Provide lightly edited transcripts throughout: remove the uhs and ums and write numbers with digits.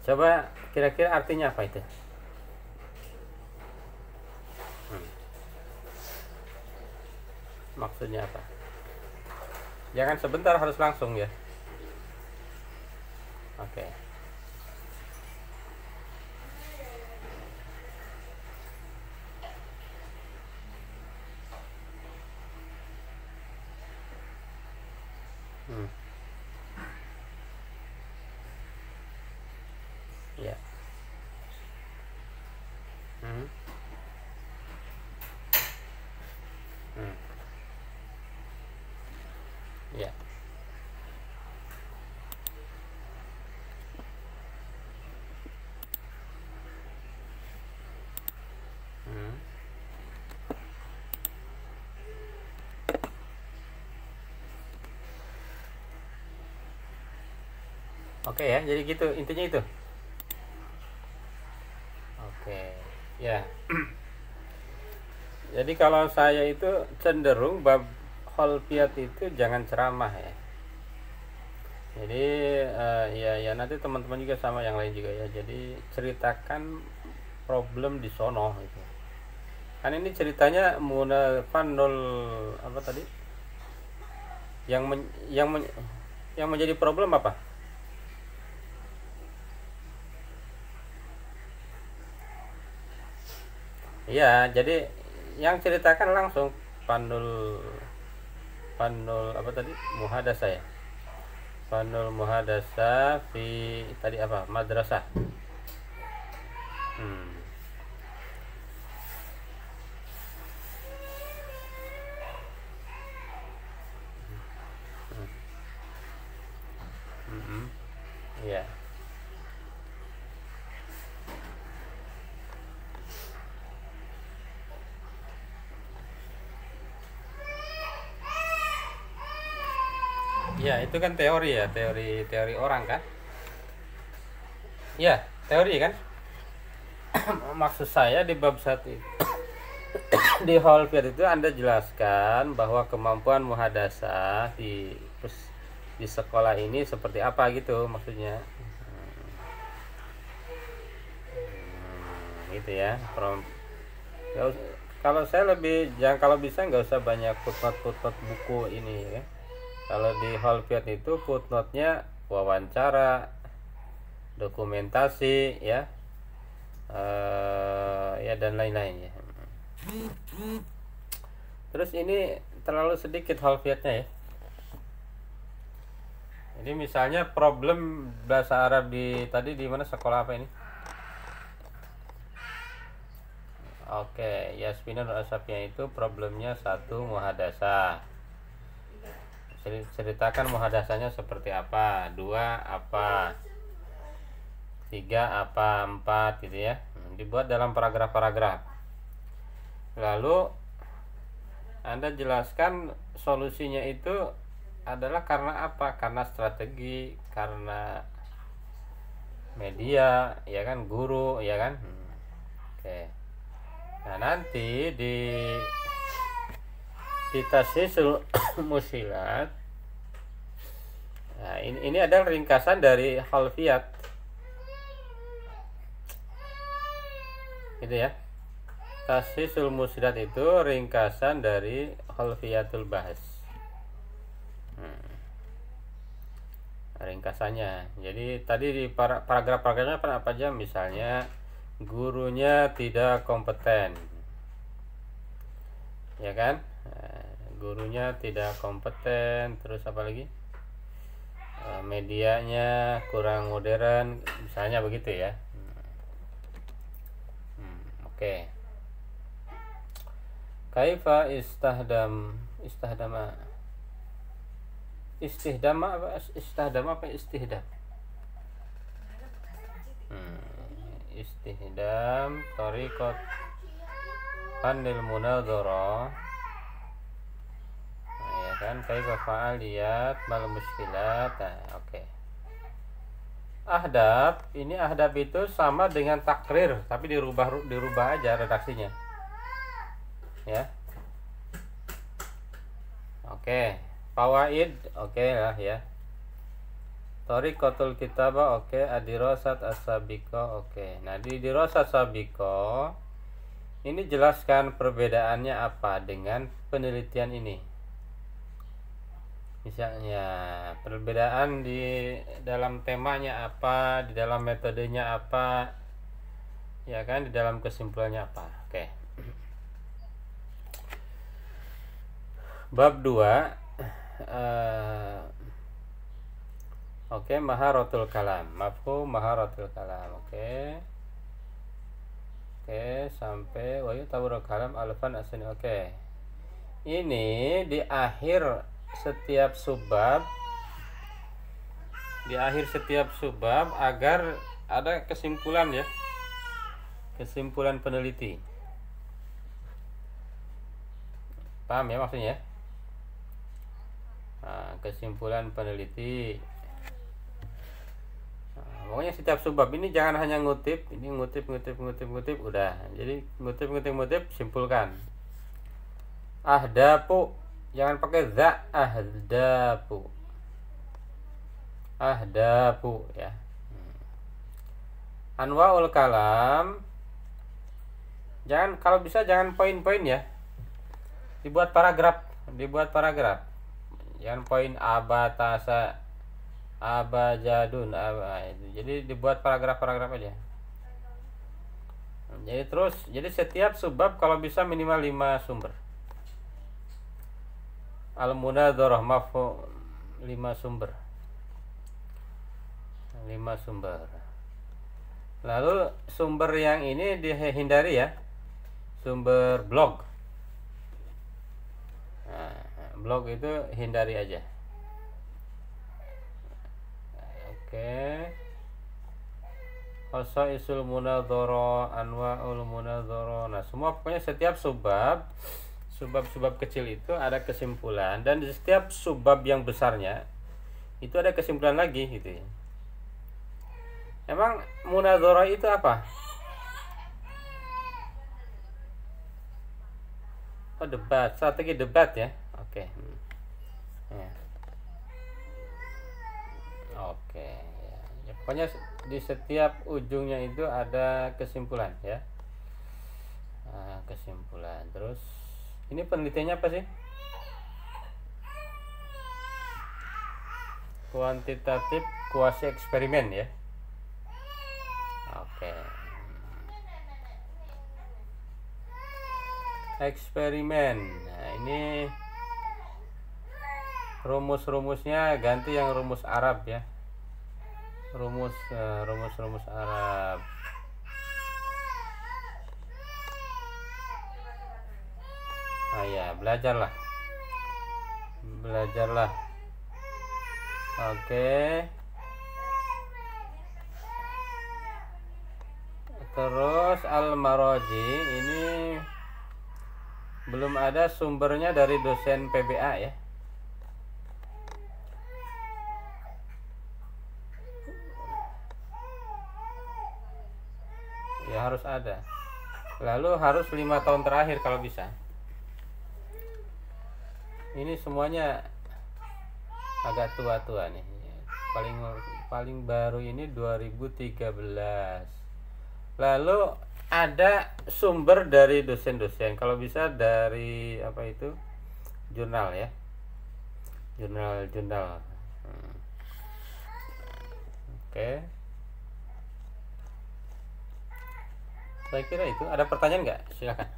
Coba kira-kira artinya apa itu? Maksudnya apa? Jangan sebentar, harus langsung ya. Oke. Hmm. Ya. Hmm. Hmm. Ya. Hmm. Oke ya, jadi gitu intinya itu. Oke. Ya. Jadi kalau saya itu cenderung bab holfiat itu jangan ceramah ya. Jadi ya nanti teman-teman juga sama yang lain juga ya. Jadi ceritakan problem di sono gitu. Kan ini ceritanya Fanul apa tadi? Yang men, yang men, yang menjadi problem apa? Iya, jadi yang ceritakan langsung Fanul Fanul apa tadi? Muhadasa ya. Fanul muhadasa fi tadi apa? Madrasah. Hmm. Hmm. Iya. Ya, itu kan teori ya, teori orang kan? Ya, teori kan? Maksud saya di bab 1 itu, di Holfiat itu Anda jelaskan bahwa kemampuan muhadasah di sekolah ini seperti apa gitu maksudnya. Gitu ya. Kalau saya lebih jangan, kalau bisa nggak usah banyak footnote buku ini ya. Kalau di Holfiat itu footnote-nya wawancara, dokumentasi ya, ya dan lain-lain ya. Terus ini terlalu sedikit Holfiatnya ya. Jadi misalnya problem bahasa Arab tadi di mana, sekolah apa ini? Oke, Yasmina dan Asapnya itu problemnya 1 muhadasah. Ceritakan muhadasahnya seperti apa, 2 apa, 3 apa, 4 gitu ya. Dibuat dalam paragraf-paragraf. Lalu Anda jelaskan solusinya itu adalah karena apa? Karena strategi, karena media, ya kan, guru, ya kan. Oke. Nah, nanti di Tashisul Musilat. Nah, ini adalah ringkasan dari Holfiat. Gitu ya. Tashisul Musilat itu ringkasan dari Holfiatul Bahas. Ringkasannya. Jadi tadi di paragraf-paragrafnya apa aja, misalnya gurunya tidak kompeten. Ya kan? Gurunya tidak kompeten, terus apa lagi? Medianya kurang modern, misalnya begitu ya. Oke. Kaifa istihdama apa istihdam? Istihdam tariqat fanil munadhara. Ya kan, kaifa fa'aliyat mal muskilat. Nah, oke. Ahdab, ini ahdab itu sama dengan takrir, tapi dirubah aja redaksinya. Ya. Oke. Fawaid, oke lah ya. Thariqatul kitabah, oke. Adirasat as-sabiqah, oke. Nah, di dirasat sabiqah ini jelaskan perbedaannya apa dengan penelitian ini. Misalnya perbedaan di dalam temanya apa, di dalam metodenya apa, ya kan, di dalam kesimpulannya apa. Oke. Bab 2. Oke, maharatul kalam. Mafhum maharatul kalam. Oke, sampai wa yutawurul kalam alfan asani. Oke. Ini di akhir setiap subbab, agar ada kesimpulan ya. Kesimpulan peneliti. Paham ya maksudnya? Nah, kesimpulan peneliti. Pokoknya setiap subbab ini jangan hanya ngutip, ini ngutip udah. Jadi ngutip simpulkan. Ahdapu, jangan pakai za, ahdapu ya. Anwaul kalam, jangan, kalau bisa jangan poin-poin ya. Dibuat paragraf. Jangan poin abatasa, abajadun, jadi dibuat paragraf aja. Jadi setiap subbab kalau bisa minimal 5 sumber. Al-munadzarah mafhum 5 sumber. Lalu sumber yang ini dihindari ya. Sumber blog. Nah, blog itu hindari aja. Oke. Khasaisul munadzara, anwaul munadzara. Nah, semua pokoknya setiap subbab kecil itu ada kesimpulan, dan di setiap subbab yang besarnya itu ada kesimpulan lagi gitu ya. Emang munadzara itu apa? Oh, debat, strategi debat ya. Oke. Ya. Oke, ya. Pokoknya di setiap ujungnya itu ada kesimpulan ya. Nah, kesimpulan. Terus ini penelitiannya apa sih? Kuantitatif kuasi eksperimen ya. Oke. Eksperimen. Nah, ini rumus-rumusnya ganti yang rumus Arab ya. Rumus Arab. Ya, belajarlah. Oke. Terus al-maraji ini belum ada sumbernya dari dosen PBA ya. Ya harus ada. Lalu harus 5 tahun terakhir kalau bisa. Ini semuanya agak tua-tua nih. Paling baru ini 2013. Lalu ada sumber dari dosen-dosen. Kalau bisa dari apa itu? Jurnal ya. Jurnal. Oke. Saya kira itu. Ada pertanyaan nggak? Silakan.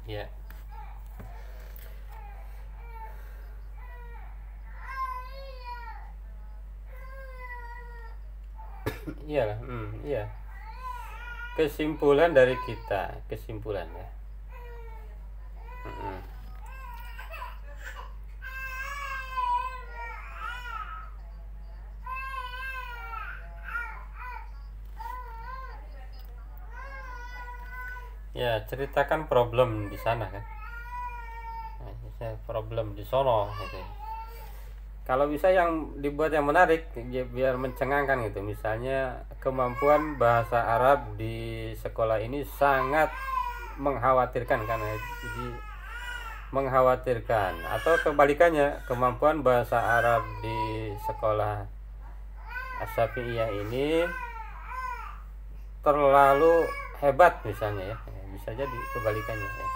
Ya. Iyalah, iya. Kesimpulan dari kita, kesimpulan ya. Ya, ceritakan problem di sana kan. Nah, problem di sono gitu. kalau bisa yang dibuat yang menarik ya, biar mencengangkan gitu. Misalnya kemampuan bahasa Arab di sekolah ini sangat mengkhawatirkan, karena jadi mengkhawatirkan, atau kebalikannya kemampuan bahasa Arab di sekolah Asy-Syafi'iyah ini terlalu hebat misalnya ya, bisa jadi kebalikannya ya.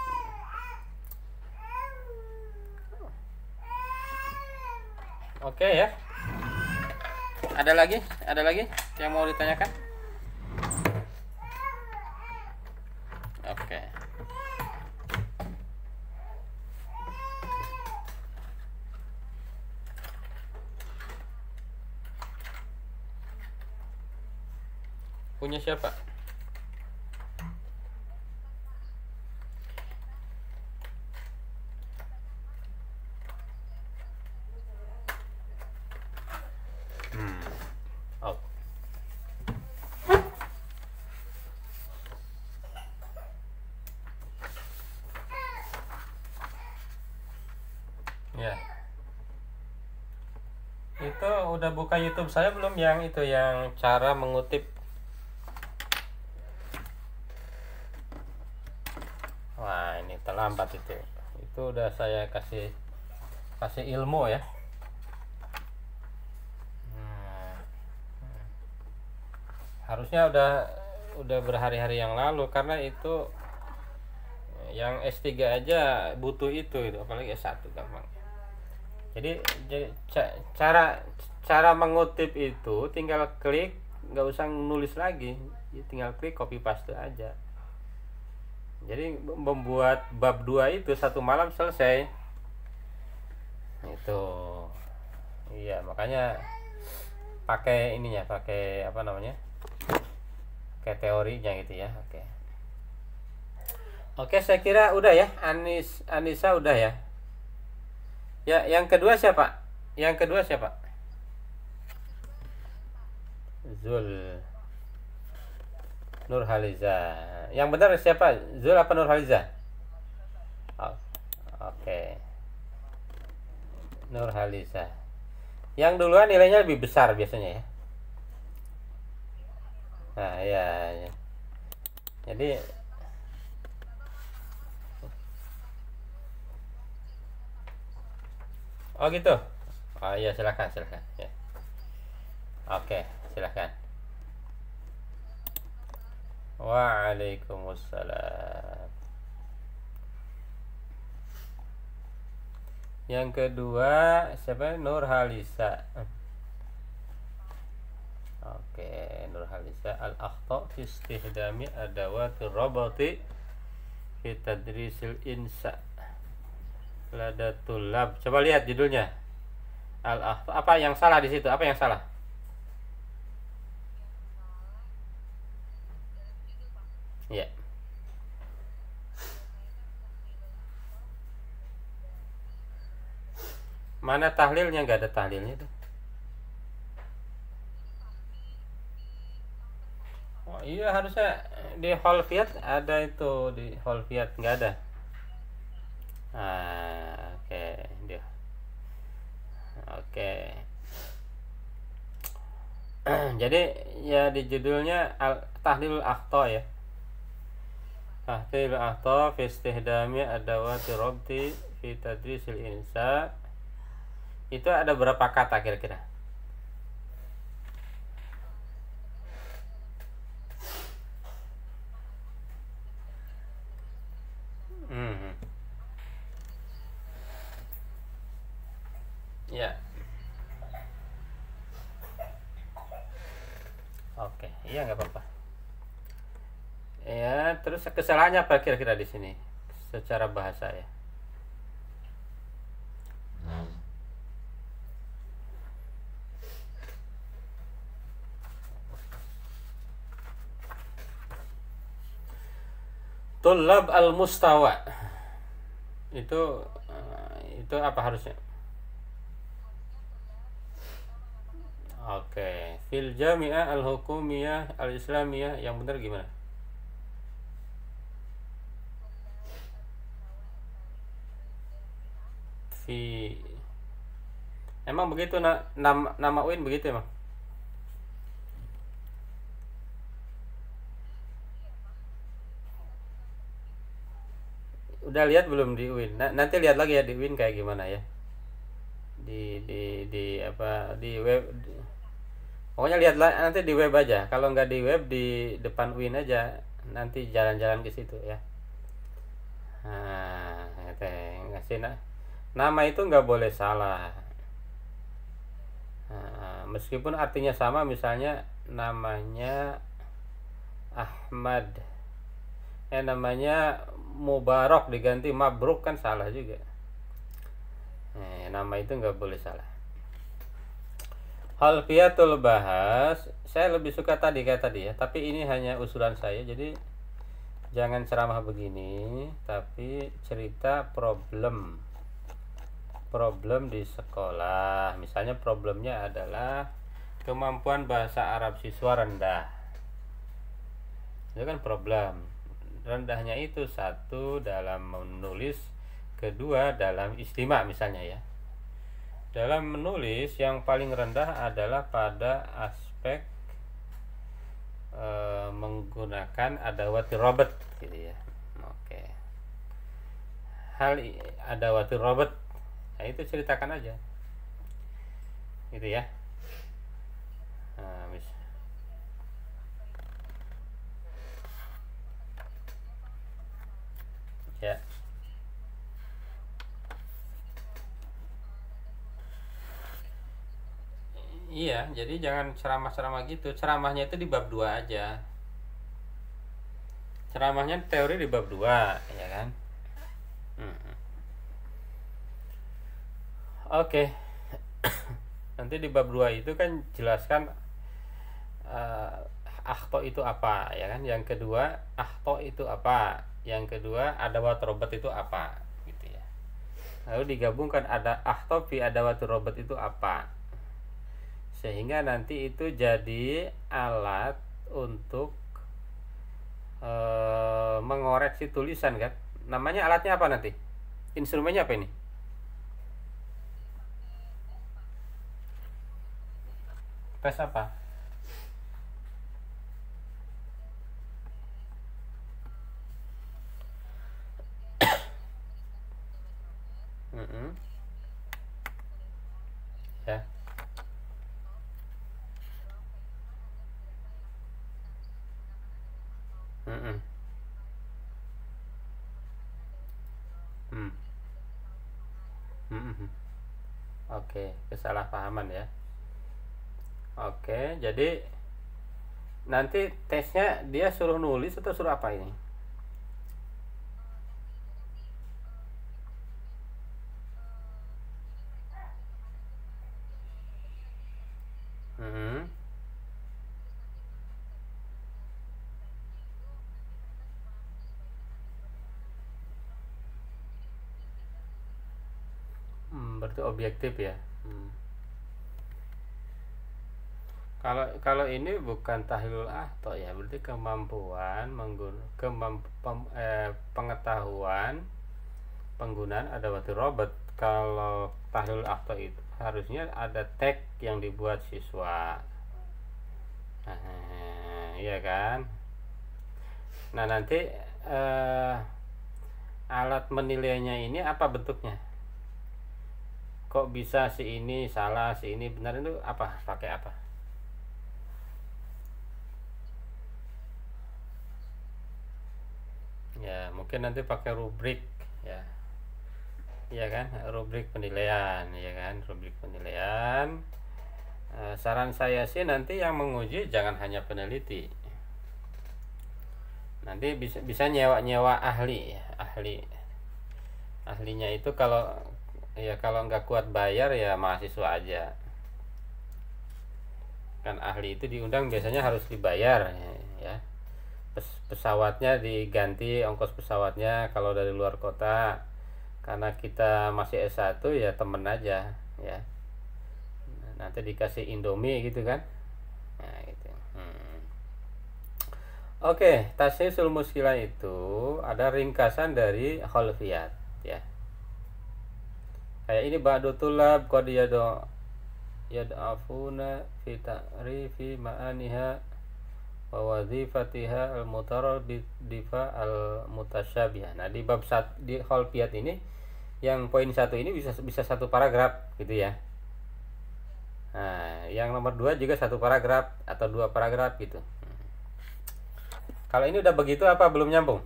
Oke ya. Ada lagi? Ada lagi yang mau ditanyakan? Oke. Punya siapa? Oh. Ya. Itu udah buka YouTube saya belum, yang itu yang cara mengutip? Wah, ini terlambat itu. Itu udah saya kasih ilmu ya. Harusnya udah berhari-hari yang lalu, karena itu yang S3 aja butuh itu apalagi S1 gampang. Jadi cara mengutip itu tinggal klik, nggak usah nulis lagi, tinggal klik copy paste aja. Jadi membuat bab 2 itu satu malam selesai. Itu. Iya, makanya pakai ininya, pakai apa namanya? Kayak teorinya gitu ya. Oke, saya kira udah ya. Anissa udah ya. Ya, yang kedua siapa? Zul Nurhaliza. Yang benar siapa? Zul apa Nurhaliza? Oh, oke. Nurhaliza. Yang duluan nilainya lebih besar biasanya ya. Nah, ya. Jadi oh gitu. Oh iya, silakan ya. Oke, silakan. Waalaikumsalam. Yang kedua siapa? Nurhalisa. Oke, Nurhalisa. Al-akhta fi istihdami adawati rabati fi tadrisil insa ladatul lab. Coba lihat judulnya. Al-akhta. Apa yang salah di situ? Apa yang salah? Ya. Mana tahlilnya? Nggak ada tahlilnya tuh. Oh iya, harusnya di Holfiat ada itu, di Holfiat nggak ada. Oke, dia. Oke. Jadi ya di judulnya Tahlilul Akhta ya. Tahlilul Akhta fi istihdami adawati rabti fi tadrisil insa. Itu ada berapa kata kira-kira? Hmm. Ya. Oke, iya nggak apa-apa. Ya, terus kesalahannya apa kira-kira di sini secara bahasa ya? Tulab al-mustawa. Itu apa harusnya? Oke, fil jami'ah al-hukumiyah al-islamiyah, yang benar gimana? Fi Emang begitu nama UIN begitu emang? Udah lihat belum di UIN? Nanti lihat lagi ya di UIN kayak gimana ya. Di apa di web pokoknya lihatlah nanti di web aja. Kalau nggak di web di depan UIN aja. Nanti jalan-jalan ke situ ya. Nah, ngasih nama itu nggak boleh salah. Nah, meskipun artinya sama, misalnya namanya Ahmad, namanya Mubarak diganti Mabruk kan salah juga. Nama itu nggak boleh salah. Halfiyatul bahas, saya lebih suka tadi kayak tadi ya, tapi ini hanya usulan saya, jadi jangan ceramah begini, tapi cerita problem di sekolah. Misalnya problemnya adalah kemampuan bahasa Arab siswa rendah. Itu kan problem. Rendahnya itu satu dalam menulis, kedua dalam istima misalnya ya. Dalam menulis yang paling rendah adalah pada aspek menggunakan adawati robot gitu ya. Oke. Hal adawati robot, nah itu ceritakan aja gitu ya. Nah, ya. Iya, jadi jangan ceramah-ceramah gitu. Ceramahnya itu di bab 2 aja. Ceramahnya teori di bab 2, ya kan? Oke. Nanti di bab 2 itu kan jelaskan akhto itu apa, ya kan? Yang kedua, akhto itu apa? Yang kedua, adawat robot itu apa, gitu ya. Lalu digabungkan ada akhto fi adawat robot itu apa? Sehingga nanti itu jadi alat untuk mengoreksi tulisan kan. Namanya alatnya apa nanti? Instrumennya apa ini? Tes apa? Ya. Oke, kesalahpahaman ya. Oke, jadi nanti tesnya dia suruh nulis atau suruh apa ini? Berarti objektif ya. Kalau ini bukan tahlil ahto ya, berarti kemampuan pengetahuan penggunaan adawati robot. Kalau tahlil ahto itu harusnya ada tag yang dibuat siswa. Iya kan? Nah, nanti alat menilainya ini apa bentuknya? Kok bisa si ini salah, si ini benar, itu apa? Pakai apa? Ya, mungkin nanti pakai rubrik ya. Iya kan? Rubrik penilaian, ya kan? Rubrik penilaian. Saran saya sih nanti yang menguji jangan hanya peneliti. Nanti bisa nyewa ahli ya, ahlinya itu kalau nggak kuat bayar ya mahasiswa aja kan. Ahli itu diundang biasanya harus dibayar ya. Pesawatnya diganti ongkos pesawatnya kalau dari luar kota, karena kita masih S1 ya temen aja ya. Nanti dikasih Indomie gitu kan. Nah gitu. Oke, tasnisul muskilah itu ada ringkasan dari kholfiyat ya. Kayak ini ba'du tulab qad yad'afuna fi ta'rifi ma'aniha wa wazifatiha al-mutaradifa al-mutasyabiha. Nah, di bab di kholpiyat ini yang poin 1 ini bisa satu paragraf gitu ya. Nah, yang nomor 2 juga satu paragraf atau 2 paragraf gitu. Kalau ini udah begitu apa belum nyambung?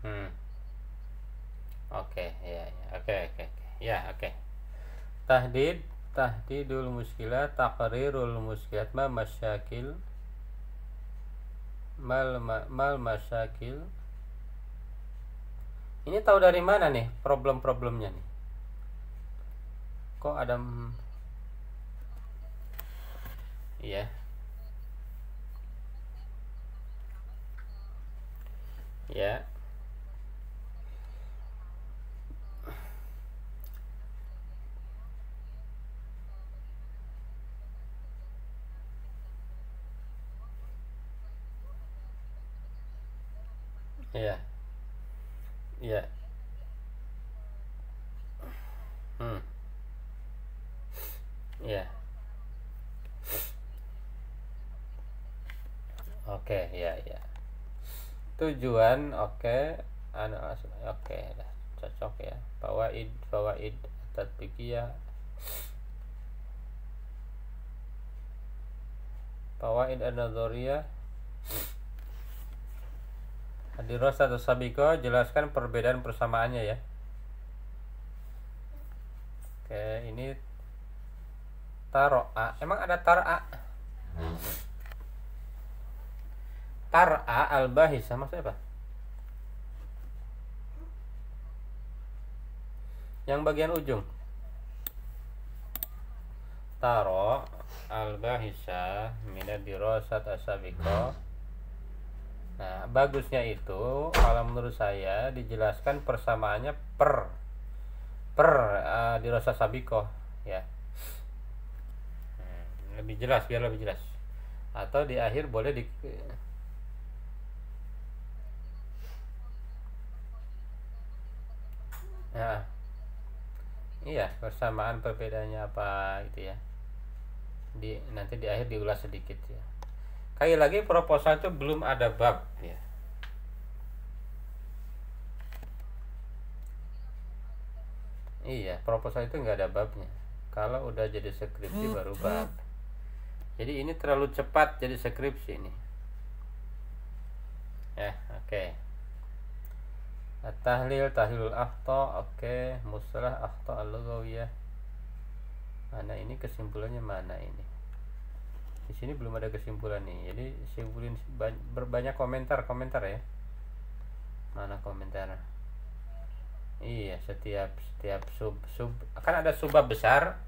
Hmm. Oke, ya, ya. Oke, oke, oke. Ya, oke. Tahdidul muskilat, taqrirul muskilat mal masyakil. Ini tahu dari mana nih problem-problemnya nih? Kok ada iya. Ya. Iya. Iya. Hmm. Iya. Oke, ya, ya. Tujuan oke, oke, dah cocok ya. Fawaid tatbiqiyah, fawaid an-nadhariyah, dirasa atau sabiko, jelaskan perbedaan persamaannya ya. Oke, ini taro'a. Emang ada tar'a? Tar'a al-bahisah maksudnya apa? Yang bagian ujung. Taro al-bahisah minad dirasat as-sabiqah. Nah, bagusnya itu kalau menurut saya dijelaskan persamaannya per dirasat sabiqah ya. Lebih jelas, biar lebih jelas. Atau di akhir boleh di nah, iya, persamaan perbedaannya apa gitu ya. Nanti di akhir diulas sedikit ya. Kayak lagi proposal itu belum ada bab ya. Iya, proposal itu nggak ada babnya. Kalau udah jadi skripsi baru bab. Jadi ini terlalu cepat jadi skripsi ini. Ya, oke. Tahlilul akhta, oke. Mustalah akhta al-lughawiyah. Mana ini kesimpulannya mana ini? Di sini belum ada kesimpulan nih. Jadi simpulin berbanyak komentar ya. Mana komentar? Iya, setiap sub kan ada subbab besar.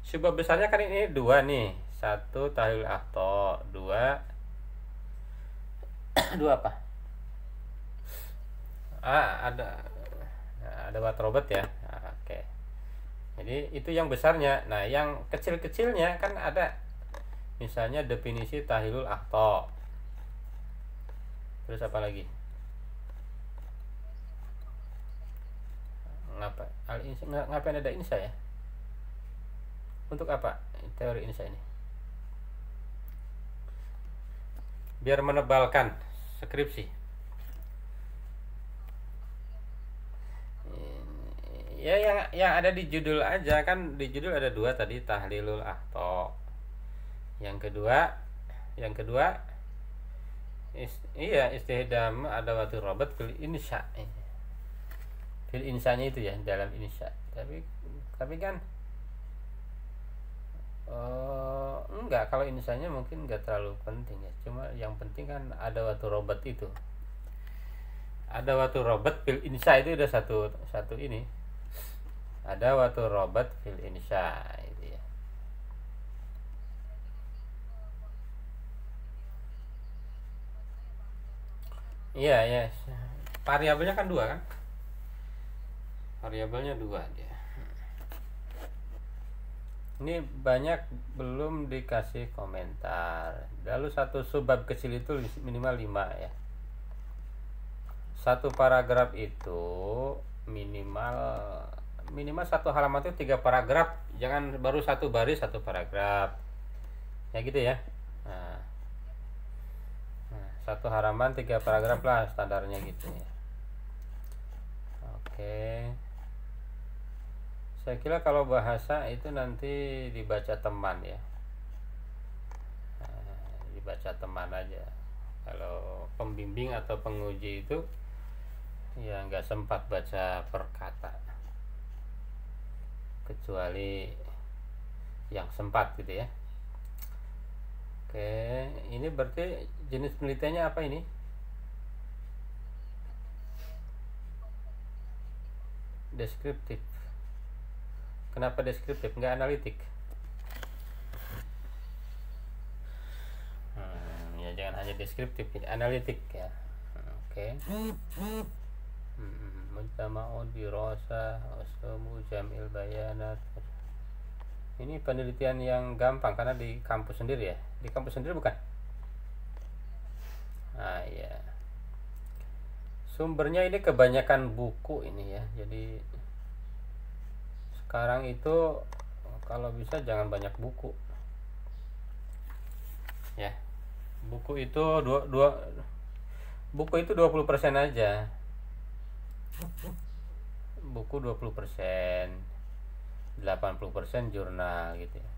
Subbab besarnya kan ini 2 nih. 1 tahlil akhta, 2 2 apa? Ada watrobet ya. Oke. Jadi itu yang besarnya. Nah, yang kecil-kecilnya kan ada. Misalnya definisi tahlilul akhta. Terus apa lagi? Ngapain ada insa ya? Untuk apa teori insa ini? Biar menebalkan skripsi. Ya, yang ada di judul aja kan. Di judul ada 2 tadi, tahlilul akhta. Yang kedua istihdam ada waktu robot fil insya. Fil insanya itu ya, dalam insya. Tapi kan enggak, kalau insanya mungkin enggak terlalu penting ya. Cuma yang penting kan ada waktu robot itu. Ada waktu robot fil insya itu udah satu ini. Ada waktu robot fil insya itu ya. Iya, ya. variabelnya kan dua kan, variabelnya dua dia. Ini banyak belum dikasih komentar. Lalu satu subbab kecil itu minimal 5 ya. Satu paragraf itu minimal satu halaman itu 3 paragraf. Jangan baru satu baris satu paragraf. Ya gitu ya. Nah, satu halaman 3 paragraf lah standarnya gitu ya. Oke. Saya kira kalau bahasa itu nanti dibaca teman ya. Dibaca teman aja. Kalau pembimbing atau penguji itu ya nggak sempat baca per kata, kecuali yang sempat gitu ya. Oke, ini berarti jenis penelitiannya apa ini? Deskriptif. Kenapa deskriptif, nggak analitik? Ya jangan hanya deskriptif, analitik ya. Oke. Mujtama'u dirasah uslubu jam'il bayanat. Ini penelitian yang gampang karena di kampus sendiri ya. Di kampus sendiri bukan? Ah iya. Sumbernya ini kebanyakan buku ini ya. Jadi sekarang itu kalau bisa jangan banyak buku. Ya. Buku itu 20% aja. Buku 20%, 80% jurnal gitu ya.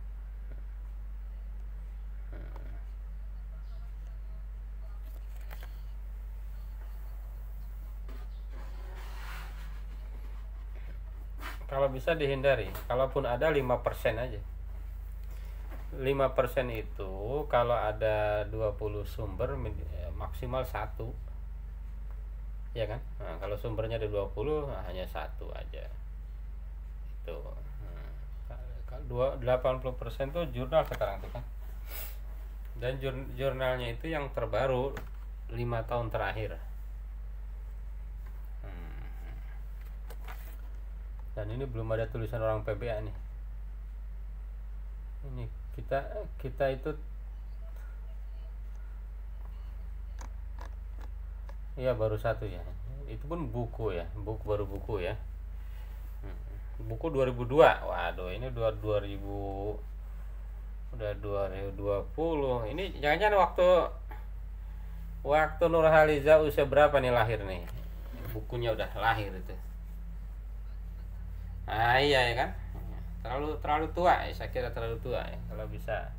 Kalau bisa dihindari, kalaupun ada 5% aja. 5% itu kalau ada 20 sumber maksimal 1. Ya kan? Nah, kalau sumbernya ada 20 hanya 1 aja. Itu. 80% tuh jurnal sekarang tuh kan. Dan jurnalnya itu yang terbaru 5 tahun terakhir. Dan ini belum ada tulisan orang PBA nih. Ini kita itu ya baru 1 ya. Itu pun buku ya, baru buku ya. Buku 2002. Waduh, ini 2000 udah 2020. Ini jangan-jangan waktu Nurhaliza usia berapa nih lahir nih? Bukunya udah lahir itu. Ah iya ya kan? Terlalu tua ya, saya kira terlalu tua ya. Kalau bisa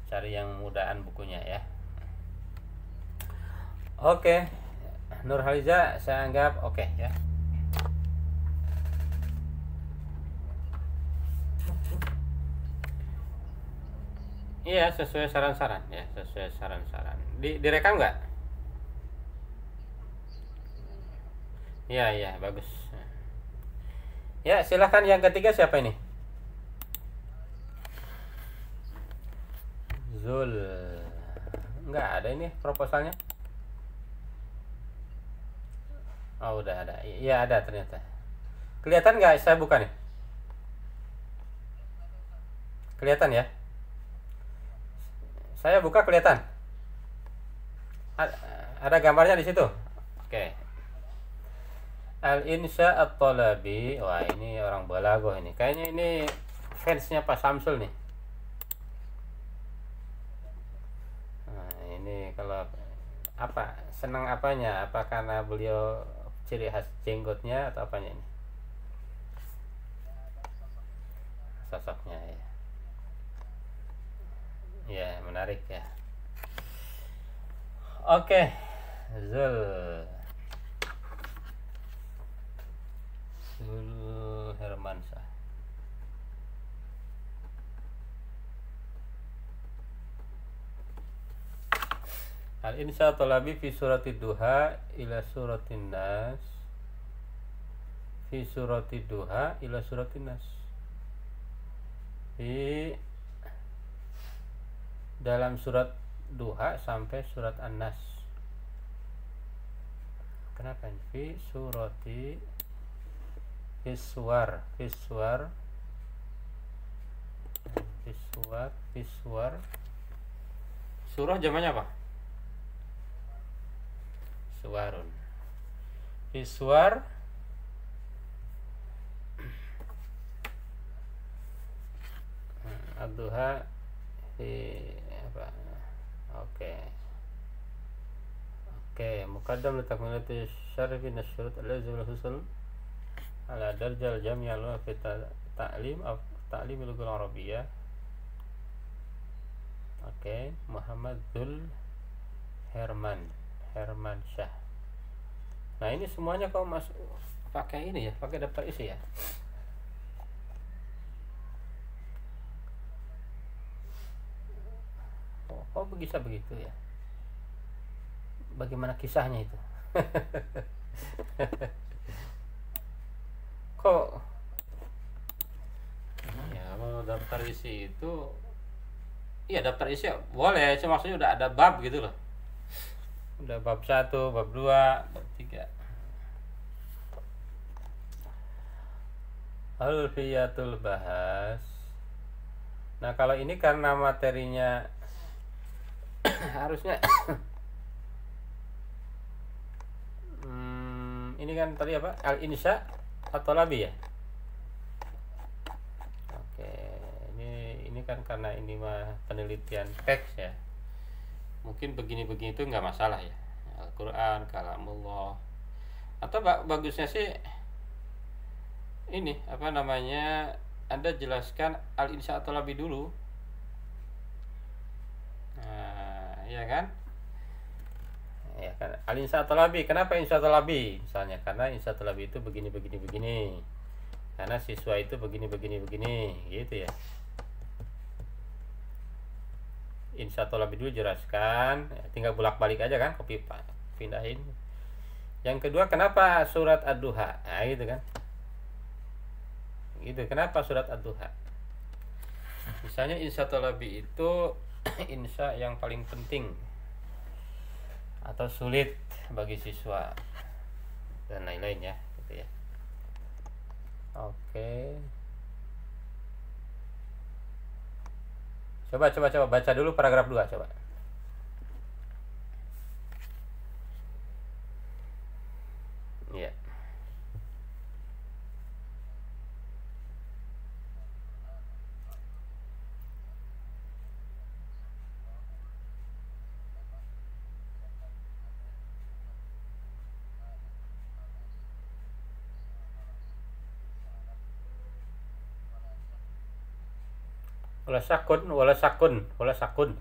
cari yang mudaan bukunya ya. Oke. Nurhaliza saya anggap oke ya. Iya, sesuai saran-saran ya, sesuai saran-saran. Direkam nggak? Iya, bagus. Ya, silahkan yang ketiga siapa ini? Zul. Nggak ada ini proposalnya. Oh, udah ada. Iya, ada ternyata. Kelihatan nggak saya buka nih? Kelihatan ya? Saya buka kelihatan. Ada gambarnya di situ. Oke. Al-Insya At-Thalabi. Wah, ini orang balagoh ini. Kayaknya ini fansnya Pak Samsul nih. Nah, ini kalau apa? Senang apanya? Apa karena beliau ciri khas jenggotnya atau apanya ini? Sosoknya ya. Ya, menarik ya. Oke. Zul Hermansyah. Al-insya Thalabi fi surati duha ila suratin nas. Fi surati duha ila suratin nas. Di dalam surat duha sampai surat an-nas. Kenapa ini? Fi surati Fiswar surah jamannya apa? Suwarun. Fiswar Abduha apa? Oke. Muqaddam li takmilati syarfi nasyurut allazi wal husul ala darjal jami' al fi ta'lim lughal arabiyyah. Oke, Muhammad Dzul Herman Syah. Nah, ini semuanya kau masuk pakai ini ya, pakai daftar isi ya. Oh, bisa begitu ya. Bagaimana kisahnya itu? Kok ya, kalau daftar isi itu iya, daftar isi boleh, cuma maksudnya udah ada bab gitu loh. Udah bab 1, bab 2, bab 3. Alfiyatul Bahas. Nah, kalau ini karena materinya harusnya ini kan tadi apa? Al-Insya atau Labi ya? Oke, ini kan karena ini mah penelitian teks ya. Mungkin begini-begini itu nggak masalah ya. Al-Quran, kalamullah. Atau bagusnya sih ini apa namanya? Anda jelaskan Al-Insya atau Labi dulu. Nah, ya kan? Ya kan, Al-Insya atau Labi. Kenapa Insya atau Labi? Misalnya karena Insya atau Labi itu begini. Karena siswa itu begini gitu ya. Insya atau Labi dulu jelaskan, ya, tinggal bolak-balik aja kan, copy pindahin. Yang kedua, kenapa surat Ad-Duha? Nah, gitu kan. Gitu, kenapa surat Ad-Duha? Misalnya Insya atau Labi itu insya yang paling penting atau sulit bagi siswa dan lain-lain ya, gitu ya. Oke. Coba baca dulu paragraf 2 coba. Iya. Wala sakun.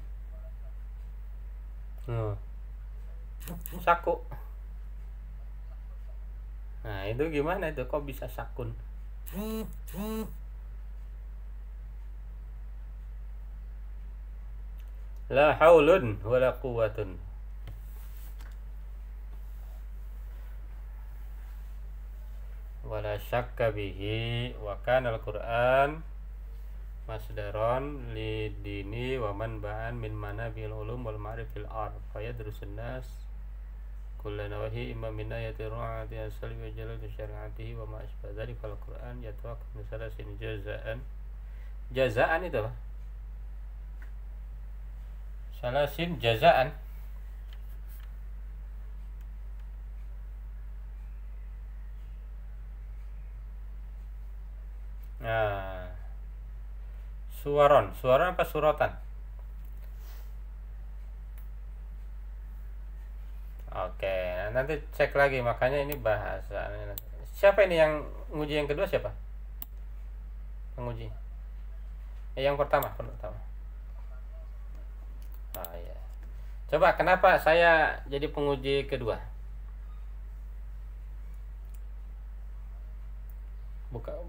Saku. Nah, itu gimana itu, kok bisa sakun? La haulun wala quwwatun. Wala syakka bihi wa kana al-Qur'an masdaron lidini wa manba'an min manabil ulum wal ma'rifil ard fayadrusun nas kullu nawahi imma min ayati ru'ati asli wa jalal syari'atihi wa ma asbah dzalik fal Qur'an yatawaqqaf min salasin jazaan itu apa? Salasin jazaan. Nah, suaron apa suratan? Oke, nanti cek lagi, makanya ini bahasa. Siapa ini yang nguji yang kedua, siapa penguji? Yang pertama. Oh iya. Coba, kenapa saya jadi penguji kedua?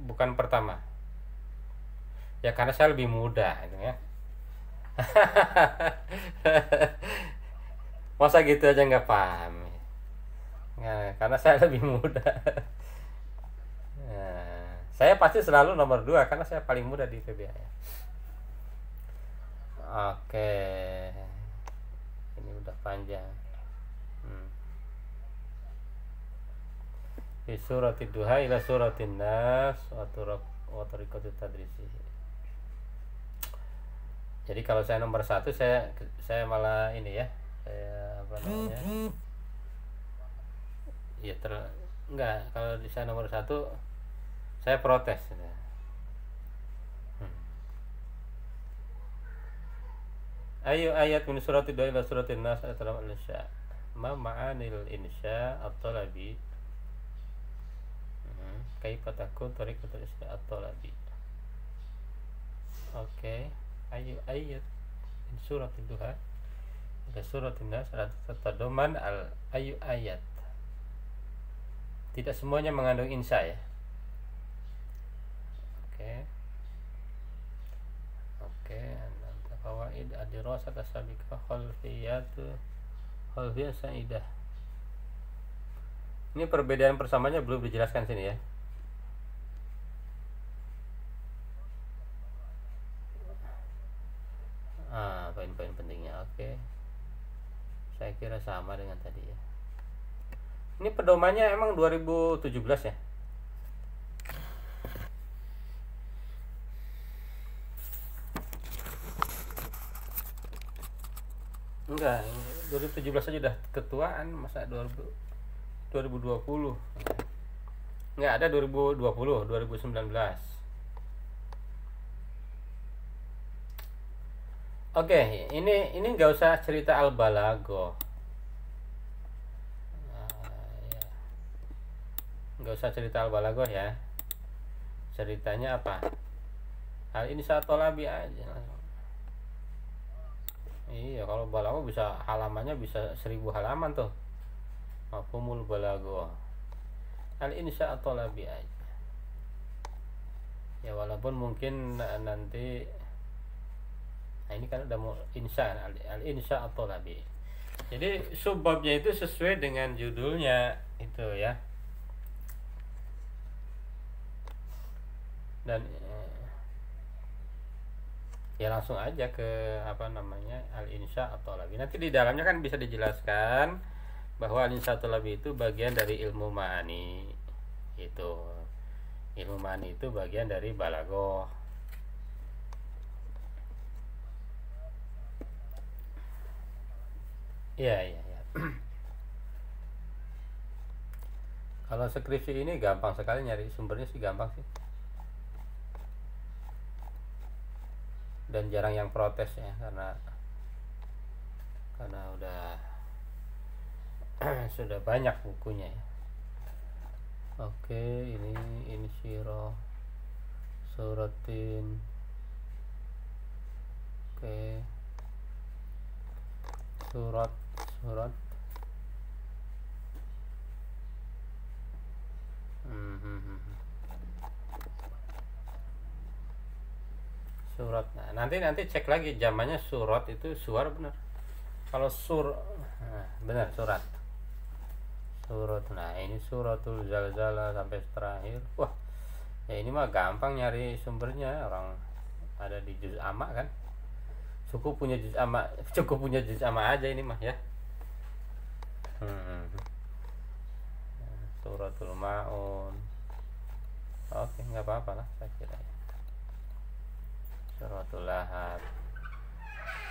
Bukan pertama. Ya karena saya lebih muda gitu ya. Masa gitu aja nggak paham? Nah, karena saya lebih muda. Nah, saya pasti selalu nomor 2 karena saya paling muda di PBA ya. Oke, ini udah panjang. fi suratid duha ila suratin nas wa tariqatu tadrisi. Jadi kalau saya nomor 1 saya malah ini ya, saya apa namanya, ya enggak, kalau saya nomor 1 saya protes ya. Ayo ayat min suratid duha ila suratin nas atau al-insya ma ma'anil insya at-talabi kaifa takun tariqatul insya at-talabi. Oke. Ayu ayat min suratil duha ila suratin nas tatadoman al ayu ayat. Tidak semuanya mengandung insya ya. Oke, fawaid ad-dirasah as-sabiqah khalfiyah sa'idah. Ini perbedaan persamaannya belum dijelaskan sini ya. Poin-poin pentingnya. Oke. Saya kira sama dengan tadi ya. Ini pedomannya emang 2017 ya? Enggak, 2017 aja udah ketuaan, masa 2020. Enggak ada 2020, 2019. Oke, ini nggak usah cerita al-balago. Ya. Nggak usah cerita al-balago ya. Ceritanya apa? Hal ini satu labi aja. Iya, kalau balago bisa halamannya bisa 1000 halaman tuh. Mafhumul balago. Hal ini satu labi aja. Ya walaupun mungkin nanti. Nah ini kan udah mau insya, al-insya atau labi. Jadi subbabnya itu sesuai dengan judulnya itu ya. Dan ya langsung aja ke apa namanya al-insya atau labi. Nanti di dalamnya kan bisa dijelaskan bahwa al-insya atau labi itu bagian dari ilmu ma'ani. Itu ilmu ma'ani itu bagian dari balagoh. Iya. Kalau skripsi ini gampang sekali, nyari sumbernya sih gampang sih. Dan jarang yang protes ya, karena udah sudah banyak bukunya ya. Oke, ini syirah suratin. Oke. Surat surat. Nah, nanti cek lagi zamannya surat itu suar benar. Kalau benar surat. Nah, ini suratul zalzalah sampai terakhir. Wah. Ya ini mah gampang nyari sumbernya, orang ada di juz amma kan. Cukup punya juz amma aja ini mah ya. Suratul Maun. Oke, nggak apa-apa lah saya kira ya. Suratul Lahab,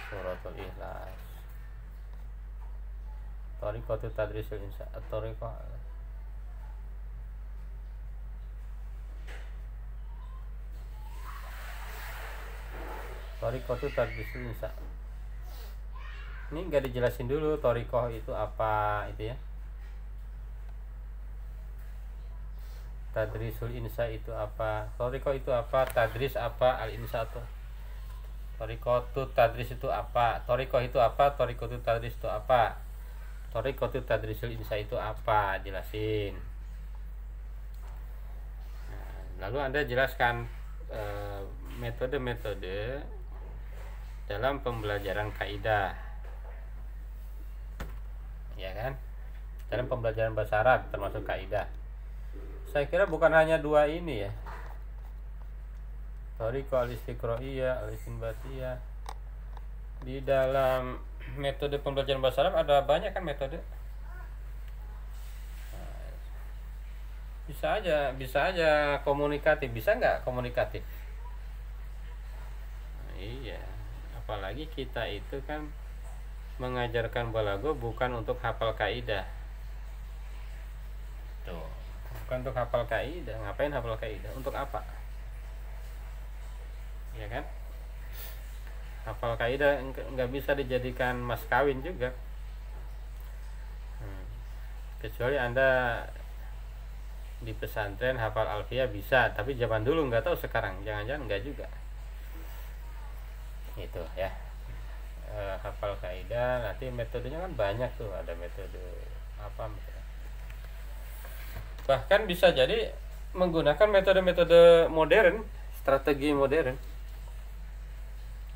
Suratul Ikhlas, Tariqatu Tadrisul Insya, Tariqatu Tadrisul Insya. Ini nggak dijelasin dulu Tariqah itu apa itu ya. Tadrisul Insya itu apa? Tariqah itu apa? Tadris apa? Al-Insya itu. Tariqatu Tadris itu apa? Tariqah itu apa? Tariqatu Tadris itu apa? Tariqatu Tadrisul Insya itu apa? Jelasin. Nah, lalu Anda jelaskan metode-metode dalam pembelajaran kaidah. Ya kan? Dalam pembelajaran bahasa Arab termasuk kaidah. Saya kira bukan hanya dua ini ya. Tariqah al-istiqraiyah, al-istinbatiyah. Di dalam metode pembelajaran bahasa Arab ada banyak kan metode. bisa aja komunikatif, bisa nggak komunikatif? Iya, apalagi kita itu kan mengajarkan balago bukan untuk hafal kaidah. Tuh, bukan untuk hafal kaidah. Ngapain hafal kaidah? Untuk apa? Ya kan? Hafal kaidah nggak bisa dijadikan mas kawin juga. Kecuali Anda di pesantren hafal alfiah bisa, tapi zaman dulu nggak tahu, sekarang jangan-jangan nggak juga. Itu ya. Hafal kaidah, nanti metodenya kan banyak tuh, ada metode apa, bahkan bisa jadi menggunakan metode-metode modern, strategi modern.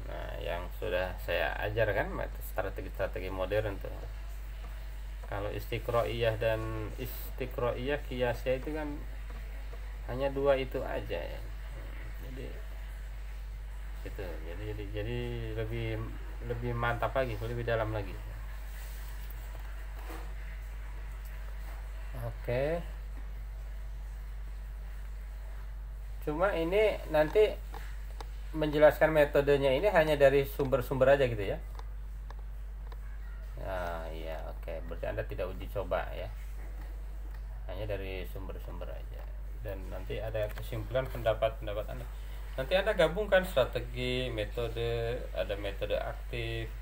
Nah, yang sudah saya ajarkan strategi-strategi modern tuh. Kalau istiqro'iyah dan istiqro'iyah qiyasiyah itu kan hanya dua itu aja ya. Jadi itu jadi lebih mantap lagi, lebih dalam lagi. Oke. Cuma ini nanti menjelaskan metodenya ini hanya dari sumber-sumber aja gitu ya. Nah, iya, oke. Berarti Anda tidak uji coba ya. Hanya dari sumber-sumber aja. Dan nanti ada kesimpulan pendapat-pendapat Anda. Nanti Anda gabungkan strategi, metode, ada metode aktif.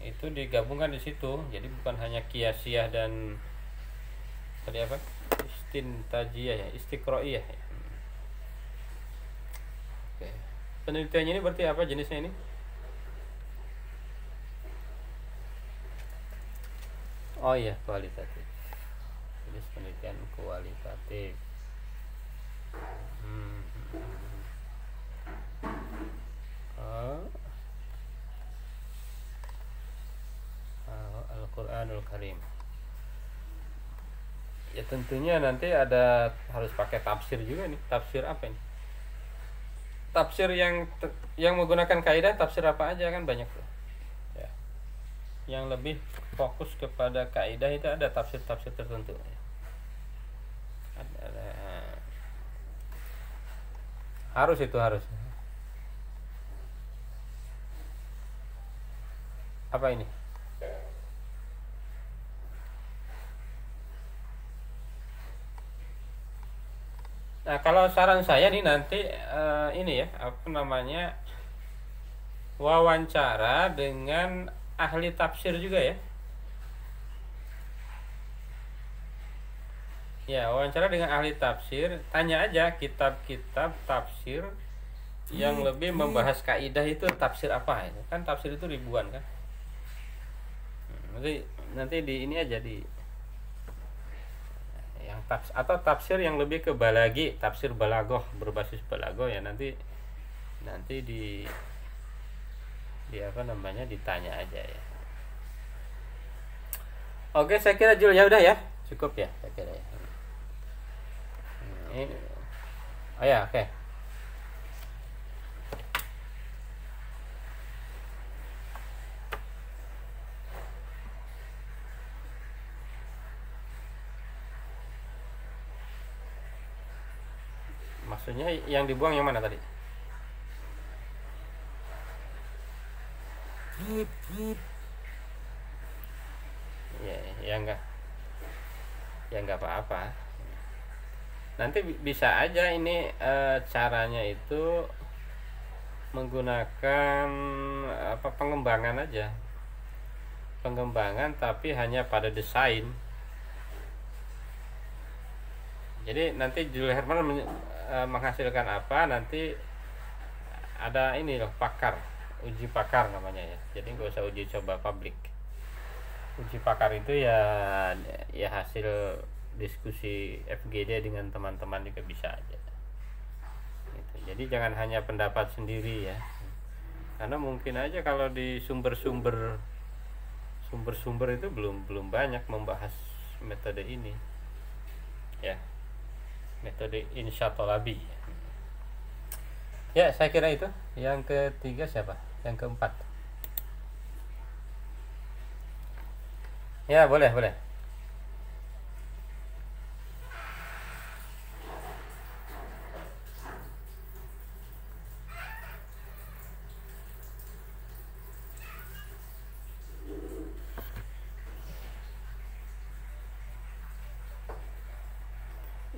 Itu digabungkan di situ. Jadi bukan hanya qiyasiyah dan tadi apa? Istintajiyah ya, istiqro'iyah ya. Oke. Penelitiannya ini berarti apa jenisnya ini? Oh iya, kualitatif. Jenis penelitian kualitatif. Al-Quranul Karim. Ya tentunya nanti ada harus pakai tafsir juga nih. Tafsir apa ini? Tafsir yang menggunakan kaidah, tafsir apa aja kan banyak tuh. Ya. Yang lebih fokus kepada kaidah itu ada tafsir-tafsir tertentu. Harus itu harus. Apa ini? Nah, kalau saran saya nih nanti ini ya, apa namanya, wawancara dengan ahli tafsir juga ya. Ya, wawancara dengan ahli tafsir, tanya aja kitab-kitab tafsir yang lebih membahas kaidah itu tafsir apa ya. Kan tafsir itu ribuan kan. Nanti di ini aja di yang atau tafsir yang lebih ke balagi, tafsir balagoh, berbasis balagoh ya, nanti di apa namanya, ditanya aja ya. Oke, saya kira Jul ya udah ya, cukup ya saya kira ya. Ini, oh ya, oke. Maksudnya yang dibuang yang mana tadi? Ya enggak apa-apa. Nanti bisa aja ini caranya itu menggunakan apa, pengembangan aja. Pengembangan tapi hanya pada desain. Jadi nanti Jules Herman menghasilkan apa, nanti ada ini loh, pakar, uji pakar namanya ya. Jadi nggak usah uji coba publik. Uji pakar itu ya hasil diskusi FGD dengan teman-teman juga bisa aja. Gitu. Jadi jangan hanya pendapat sendiri ya. Karena mungkin aja kalau di sumber-sumber itu belum banyak membahas metode ini. Ya. Metode Insya-Thalabi. Ya, saya kira itu. Yang ketiga siapa? Yang keempat. Ya, boleh.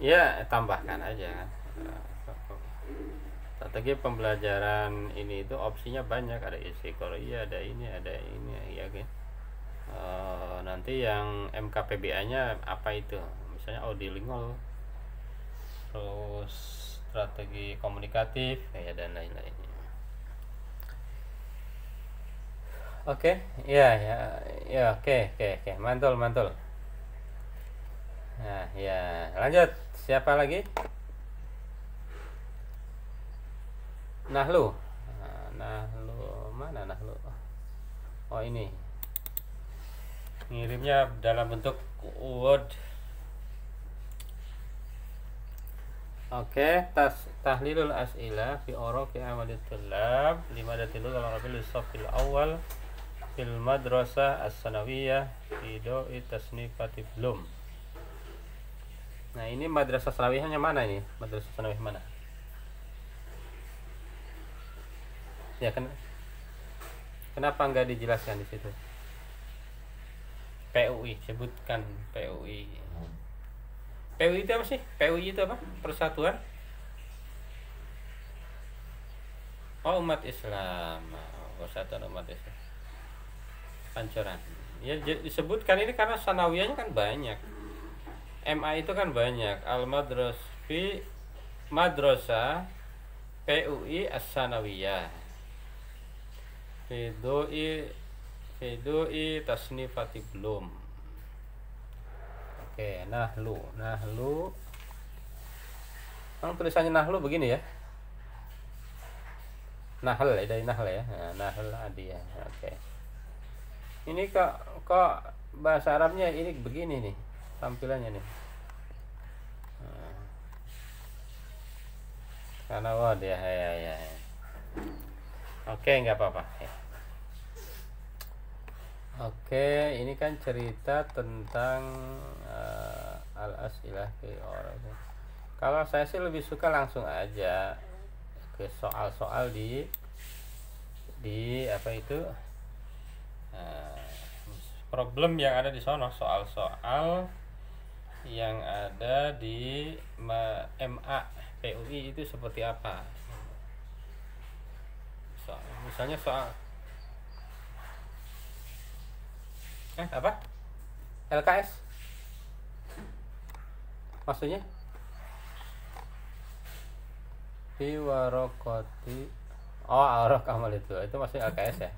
Ya tambahkan aja kan. Strategi pembelajaran ini itu opsinya banyak, ada isi Korea, ada ini ya kan. Nanti yang MKPBA-nya apa itu, misalnya audilingual, terus strategi komunikatif ya, dan lain-lainnya. Oke, oke, mantul. Nah, ya, lanjut. Siapa lagi? Nahlu. Nahlu mana Nahlu? Oh, ini. Ngirimnya dalam bentuk Word. Oke, tahlilul as'ilah fi oraqi amalit tulab 5 datilul al-arabil fil awal fil madrasah as-sanawiyah fi do'i tasnifati belum. Nah, ini madrasah sanawiyahnya mana ini? Madrasah sanawiyah mana? Ya kan, kenapa nggak dijelaskan di situ? PUI, sebutkan PUI. PUI itu apa sih? PUI itu apa? Persatuan Umat Islam. Persatuan Umat Islam. Pancoran. Ya disebutkan ini karena sanawiyahnya kan banyak. MA itu kan banyak. Al-Madras fi Madrasah PUI As-Sanawiyah. Fidoi tasnifati belum. Oke, Nahlu. Tulisannya Nahlu begini ya. Nahl ya, dari Nahl ya. Nah, Nahl Adiyah. Oke. Ini kok bahasa Arabnya ini begini nih tampilannya nih. Karena wad ya. Oke, nggak apa-apa. Oke, ini kan cerita tentang al-as'ilah fi orang. Kalau saya sih lebih suka langsung aja ke soal-soal di apa itu, problem yang ada di sono, soal-soal yang ada di MA PUI itu seperti apa. Misalnya soal apa? LKS maksudnya di warokoti. Arok amal itu maksudnya LKS ya.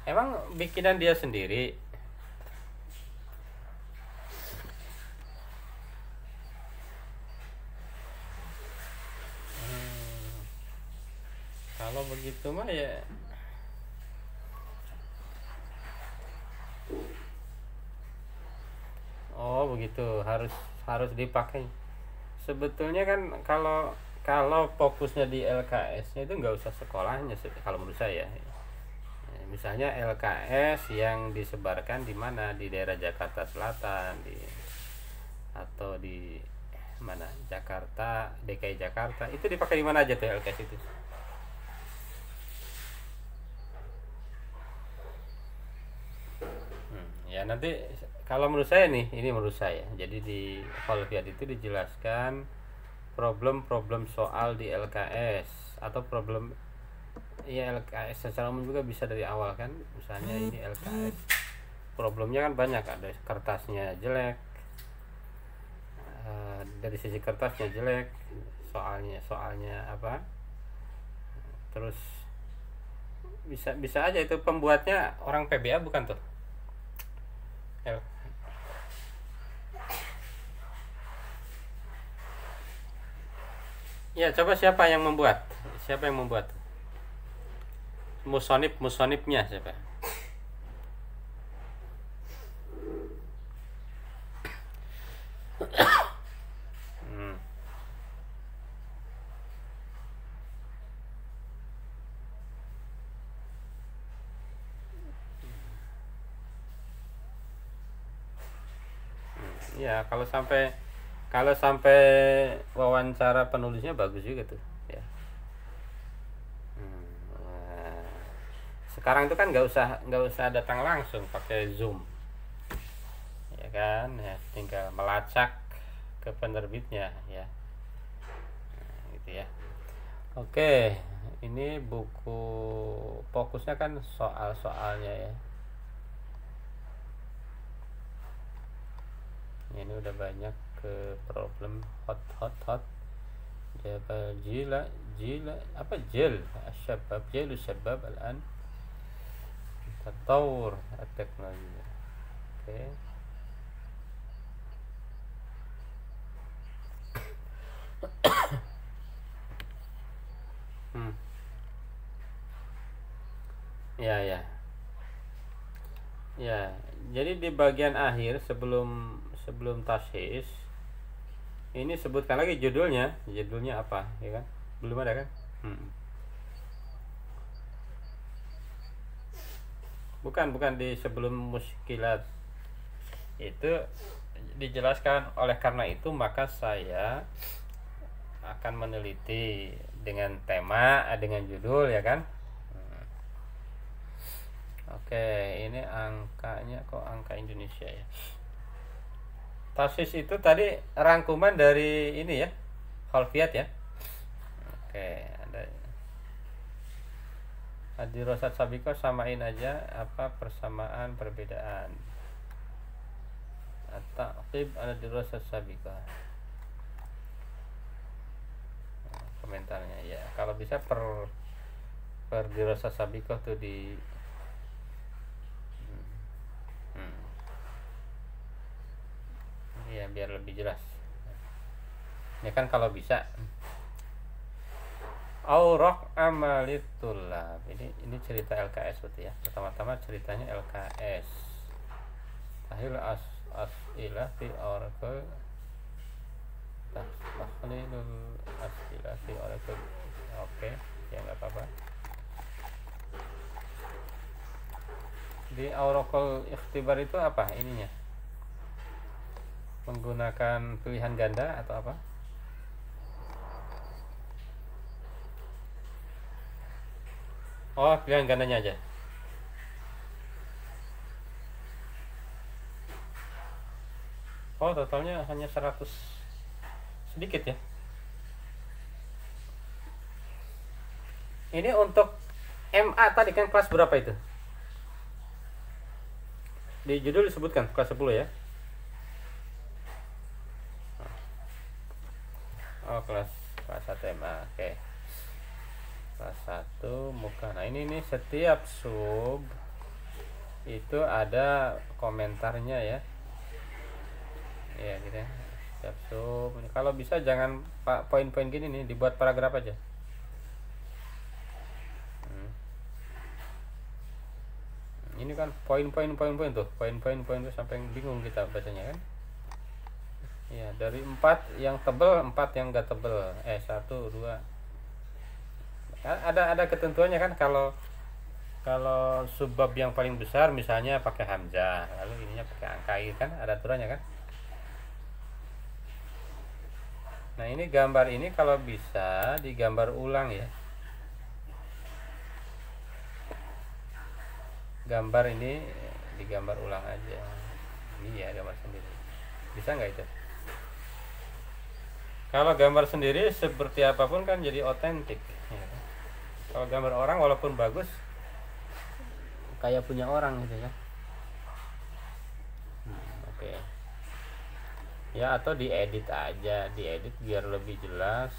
Emang bikinan dia sendiri? Kalau begitu mah ya begitu, harus dipakai. Sebetulnya kan kalau fokusnya di LKS-nya itu nggak usah sekolahnya kalau menurut saya. Misalnya LKS yang disebarkan di mana, di daerah Jakarta Selatan, atau di mana, Jakarta, DKI Jakarta, itu dipakai di mana aja tuh LKS itu. Ya nanti kalau menurut saya nih, ini menurut saya. Jadi di Holfiat itu dijelaskan problem-problem soal di LKS atau problem ya LKS secara umum juga bisa dari awal kan. Misalnya ini LKS problemnya kan banyak, ada kertasnya jelek, dari sisi kertasnya jelek, soalnya apa, terus bisa aja itu pembuatnya orang PBA bukan tuh. Ya, coba siapa yang membuat musonifnya siapa? Ya, kalau sampai wawancara penulisnya bagus juga tuh ya. Sekarang itu kan nggak usah datang langsung, pakai Zoom ya kan, ya tinggal melacak ke penerbitnya ya. Nah, gitu ya. Oke, ini buku fokusnya kan soal-soalnya ya. Ini udah banyak ke problem hot. Jabal jila apa jel syabab jelu syabab al-an tatawur teknologi. Oke. Ya. Ya, jadi di bagian akhir sebelum tashis ini sebutkan lagi judulnya apa, ya kan? Belum ada kan? Bukan di sebelum muskilat itu dijelaskan, oleh karena itu maka saya akan meneliti dengan tema, dengan judul, ya kan? Oke, ini angkanya kok angka Indonesia ya. Tasis itu tadi rangkuman dari ini ya, Khalfiyat ya. Oke, ada Adirosat Sabiko, samain aja apa persamaan perbedaan. At-taqib ala dirosat Sabiko. Komentarnya ya, kalau bisa per dirosat Sabiko tuh di ya biar lebih jelas. Ya kan kalau bisa. Aurok amalitullah. Ini cerita LKS berarti ya. Pertama-tama ceritanya LKS. Tahil as'ilah fi oracle. Tahlilul as'ilah fi oracle. Oke, ya enggak apa-apa. Di Oracle ikhtibar itu apa ininya? Menggunakan pilihan ganda atau apa? Oh, pilihan gandanya aja. Oh, totalnya hanya 100 sedikit ya. Ini untuk MA tadi kan kelas berapa itu? Di judul disebutkan kelas 10 ya. Oh, kelas 1 MA. Oke. Kelas 1 muka. Nah, ini setiap sub itu ada komentarnya ya. Ya, gitu ya. Setiap sub. Kalau bisa jangan poin-poin gini nih, dibuat paragraf aja. Ini kan poin-poin tuh. Poin-poin tuh sampai bingung kita bacanya kan. Ya, dari 4 yang tebel, 4 yang enggak tebel. 1, 2. Ada ketentuannya kan, kalau subbab yang paling besar misalnya pakai hamzah, lalu ininya pakai angka kan, ada aturannya kan. Nah, ini gambar ini kalau bisa digambar ulang ya. Gambar ini digambar ulang aja. Ini ya gambar sendiri. Bisa nggak itu? Kalau gambar sendiri seperti apapun kan jadi otentik ya. Kalau gambar orang walaupun bagus kayak punya orang gitu ya. Oke. Ya, atau diedit aja, diedit biar lebih jelas,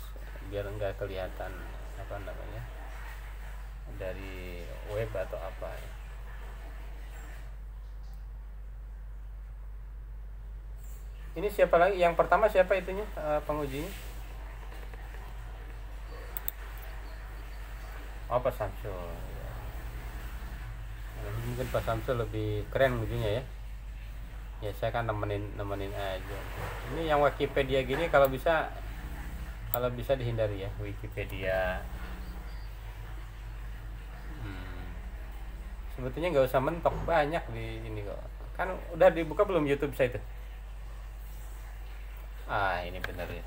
biar enggak kelihatan apa namanya dari web atau apa ya. Ini siapa lagi? Yang pertama siapa itunya, pengujinya? Oh, Pak Samsul. Mungkin Pak Samsul lebih keren ujinya ya. Ya, saya kan nemenin aja. Ini yang Wikipedia gini kalau bisa dihindari ya, Wikipedia. Sebetulnya nggak usah mentok banyak di ini kok. Kan udah dibuka belum YouTube saya itu? Ini benar ya.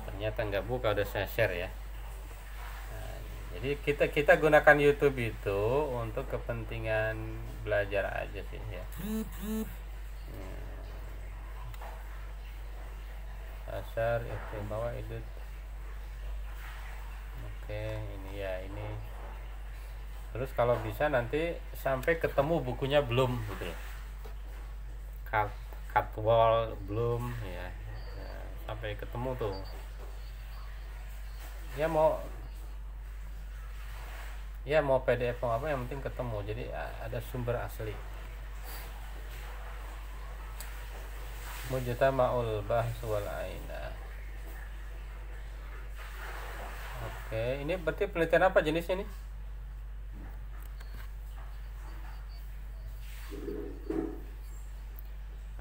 Ternyata nggak buka, udah saya share ya. Nah, jadi kita gunakan YouTube itu untuk kepentingan belajar aja sih ya. asar istimewa idut. Oke, ini ya ini. Terus kalau bisa nanti sampai ketemu bukunya belum gitu ya. Katwal belum ya. Nah, sampai ketemu tuh. Ya mau PDF mau apa, yang penting ketemu. Jadi ada sumber asli. Mujtama'ul bahs wal aina. Oke, ini berarti penelitian apa jenisnya nih?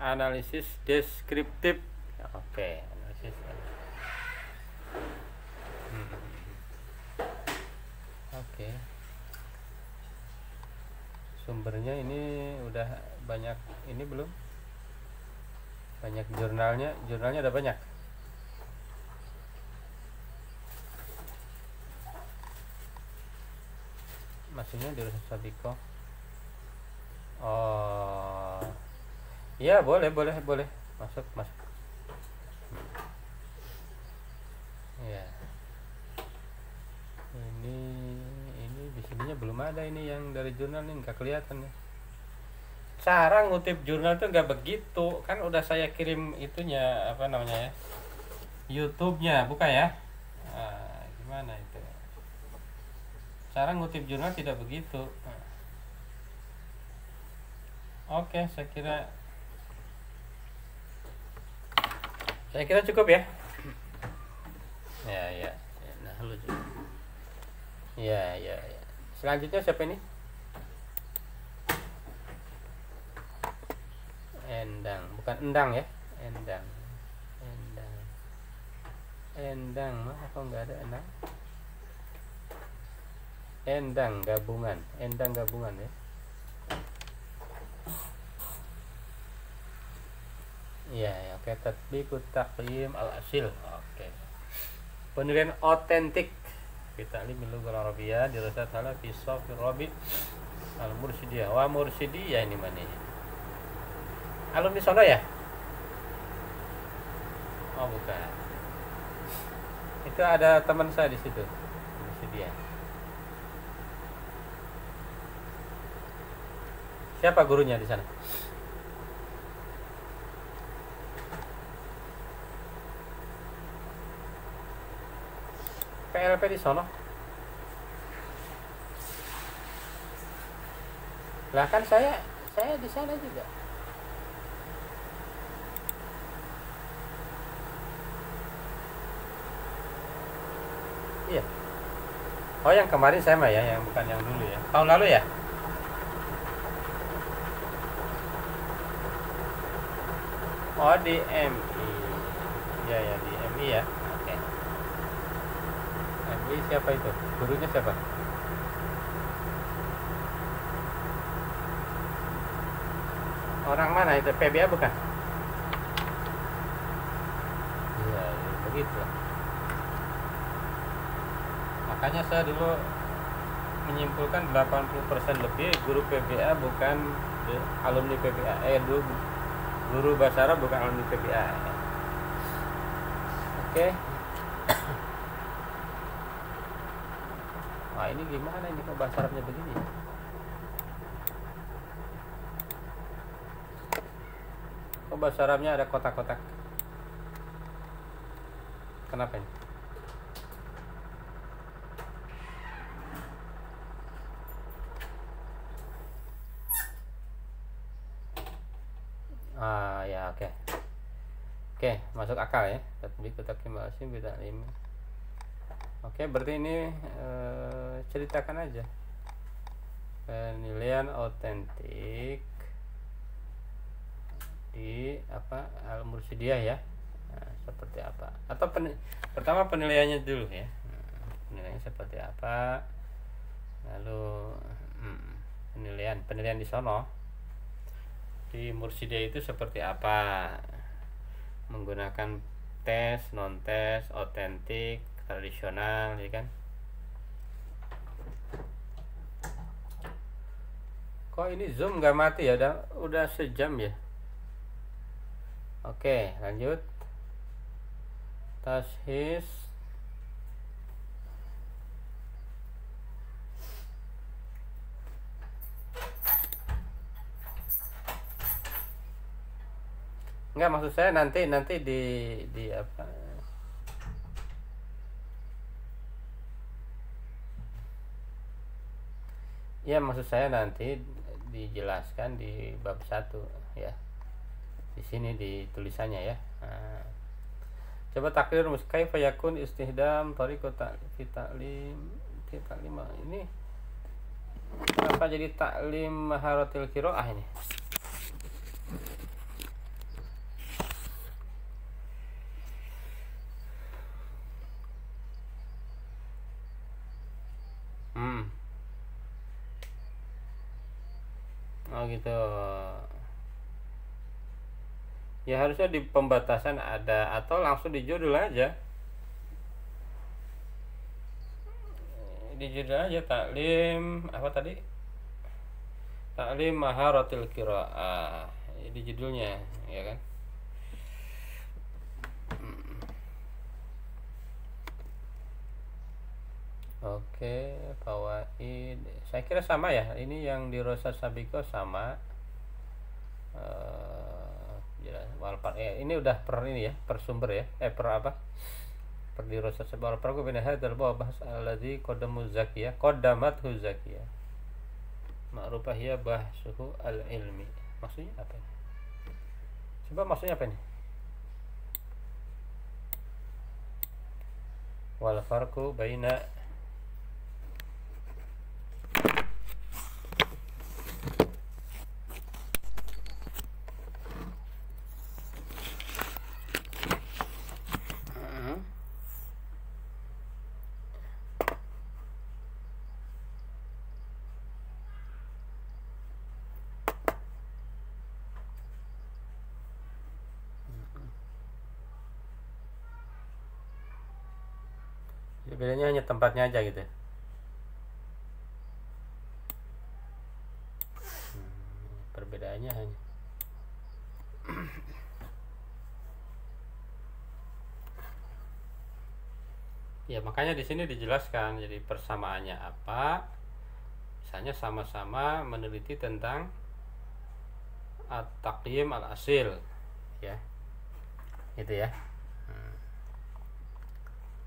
Analisis deskriptif. Oke, analisis. Oke. Sumbernya ini udah banyak ini belum? Banyak jurnalnya ada banyak. Maksudnya di Sabiko. Oh. Ya, boleh. Masuk. Ya. Ini di sininya belum ada ini yang dari jurnal nih, nggak kelihatan nih. Cara ngutip jurnal tuh nggak begitu, kan udah saya kirim itunya apa namanya ya, YouTube-nya buka ya. Nah, gimana itu? Cara ngutip jurnal tidak begitu. Oke, saya kira cukup ya. Ya. Nah, lu juga. Ya. Selanjutnya siapa ini? Endang, bukan endang ya. Endang mah kok nggak ada endang? Endang gabungan ya. Iya, oke. Tatbiqut taqyim al-asil. Oke. Penilaian otentik kita ta'lim al-lughah al-arabiyyah dirasat hala fi shafir rabi al-mursyidiyah wa mursyidiyah. Ini mana ini? Alumni sono ya? Oh, bukan. Itu ada teman saya di situ. Mursyidiyah. Siapa gurunya di sana? PLP di sono. Lah kan saya di sana juga. Iya. Oh, yang kemarin saya mah ya, yang bukan yang dulu ya. Tahun lalu ya? Oh, di MI. Ya, di MI ya. Oke. MI siapa itu? Gurunya siapa? Orang mana itu? PBA bukan? Iya, begitu. Makanya saya dulu menyimpulkan 80% lebih guru PBA bukan alumni PBA. Guru bahasa Arab bukan alumni PBA. Oke. Wah, ini gimana ini kok bahasa Arabnya begini? Kok bahasa Arabnya ada kotak-kotak? Kenapa ini? Ya, oke, masuk akal ya. Tatbiqut taqyim al-asil bi ta'lim. Oke, berarti ini ceritakan aja penilaian otentik di apa al-mursyidiyah ya. Nah, seperti apa? Atau pertama penilaiannya dulu ya. Penilaiannya seperti apa? Lalu penilaian di sono di Mursyidiyah itu seperti apa, menggunakan tes, non tes, otentik, tradisional, ya kan? Kok ini Zoom nggak mati ya? Udah sejam ya. Oke, lanjut. Tashis enggak, maksud saya nanti di apa, ya maksud saya nanti dijelaskan di bab 1 ya, di sini di tulisannya ya. Nah, coba takdir kaifa yakun istihdam tariqat ta'lim ini kenapa jadi taklim maharatil qiraah ini? Oh gitu. Ya harusnya di pembatasan ada, atau langsung di judul aja. Di judul aja taklim apa tadi? Taklim maharatil qiraah. Di judulnya, ya kan? Oke, fawaid. Saya kira sama ya. Ini yang di Rosa Sabiko sama. Walpar ya, ini udah per ini ya, per sumber ya. Per apa? Per di Rosa Sabiko Walpar ku bin hadzal bahas alladzi qaddamu zakiyah, qaddamathu zakiyah. Ma'rufah ya bahsuhu al-ilmi. Maksudnya apa ini? Coba maksudnya apa ini? Wal farqu baina bedanya hanya tempatnya aja gitu. Perbedaannya hanya ya, makanya di sini dijelaskan jadi persamaannya apa. Misalnya sama-sama meneliti tentang at-taqyim al-asil ya. Gitu ya.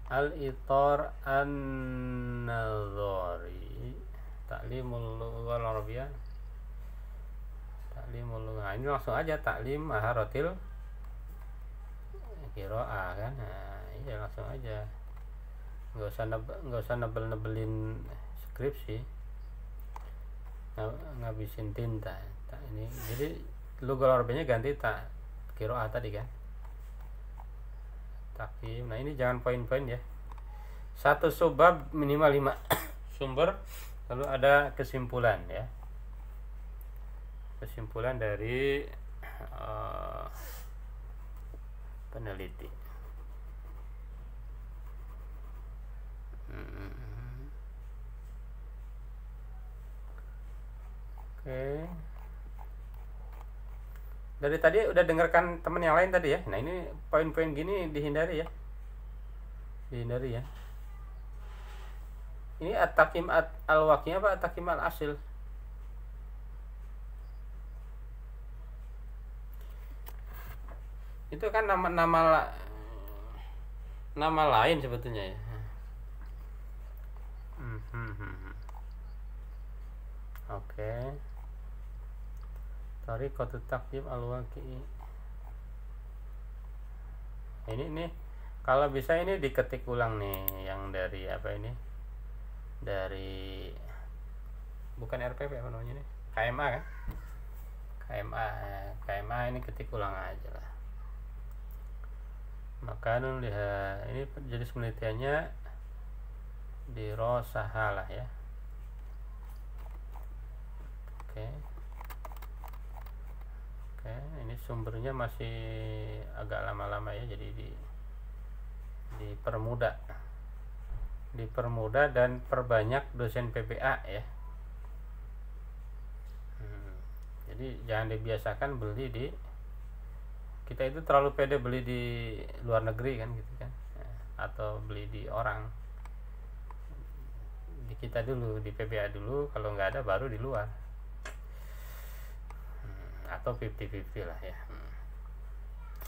Al-itar an-nazari taklimul lughah al-arabiyyah, taklimul lughah. Ini langsung aja taklim maharatil qiraah kan. Nah, iya langsung aja. Nggak usah nebelin skripsi, ngabisin tinta. Ini jadi lughah al-arabiyyahnya ganti tak qiraah tadi kan. Taklim. Nah ini jangan poin-poin ya. Satu subbab minimal 5 sumber, lalu ada kesimpulan ya. Kesimpulan dari peneliti. Oke. Dari tadi udah dengarkan teman yang lain tadi ya. Nah ini poin-poin gini dihindari ya. Dihindari ya. Ini at-taqyim al-waqi apa at-taqyim al-asil? Itu kan nama lain sebetulnya ya. Oke. Tariqatut taqyim al-waqi. Ini kalau bisa ini diketik ulang nih yang dari apa ini? Dari bukan RPP apa namanya nih? KMA kan? KMA ini ketik ulang aja lah. Maka lihat ini jenis penelitiannya di Rosahalah ya. Oke, ini sumbernya masih agak lama-lama ya, jadi dipermudah dan perbanyak dosen PPA ya. Jadi jangan dibiasakan beli di, kita itu terlalu pede beli di luar negeri kan gitu kan. atau beli di orang, di kita dulu, di PBA dulu, kalau nggak ada baru di luar. Atau 50-50 lah ya.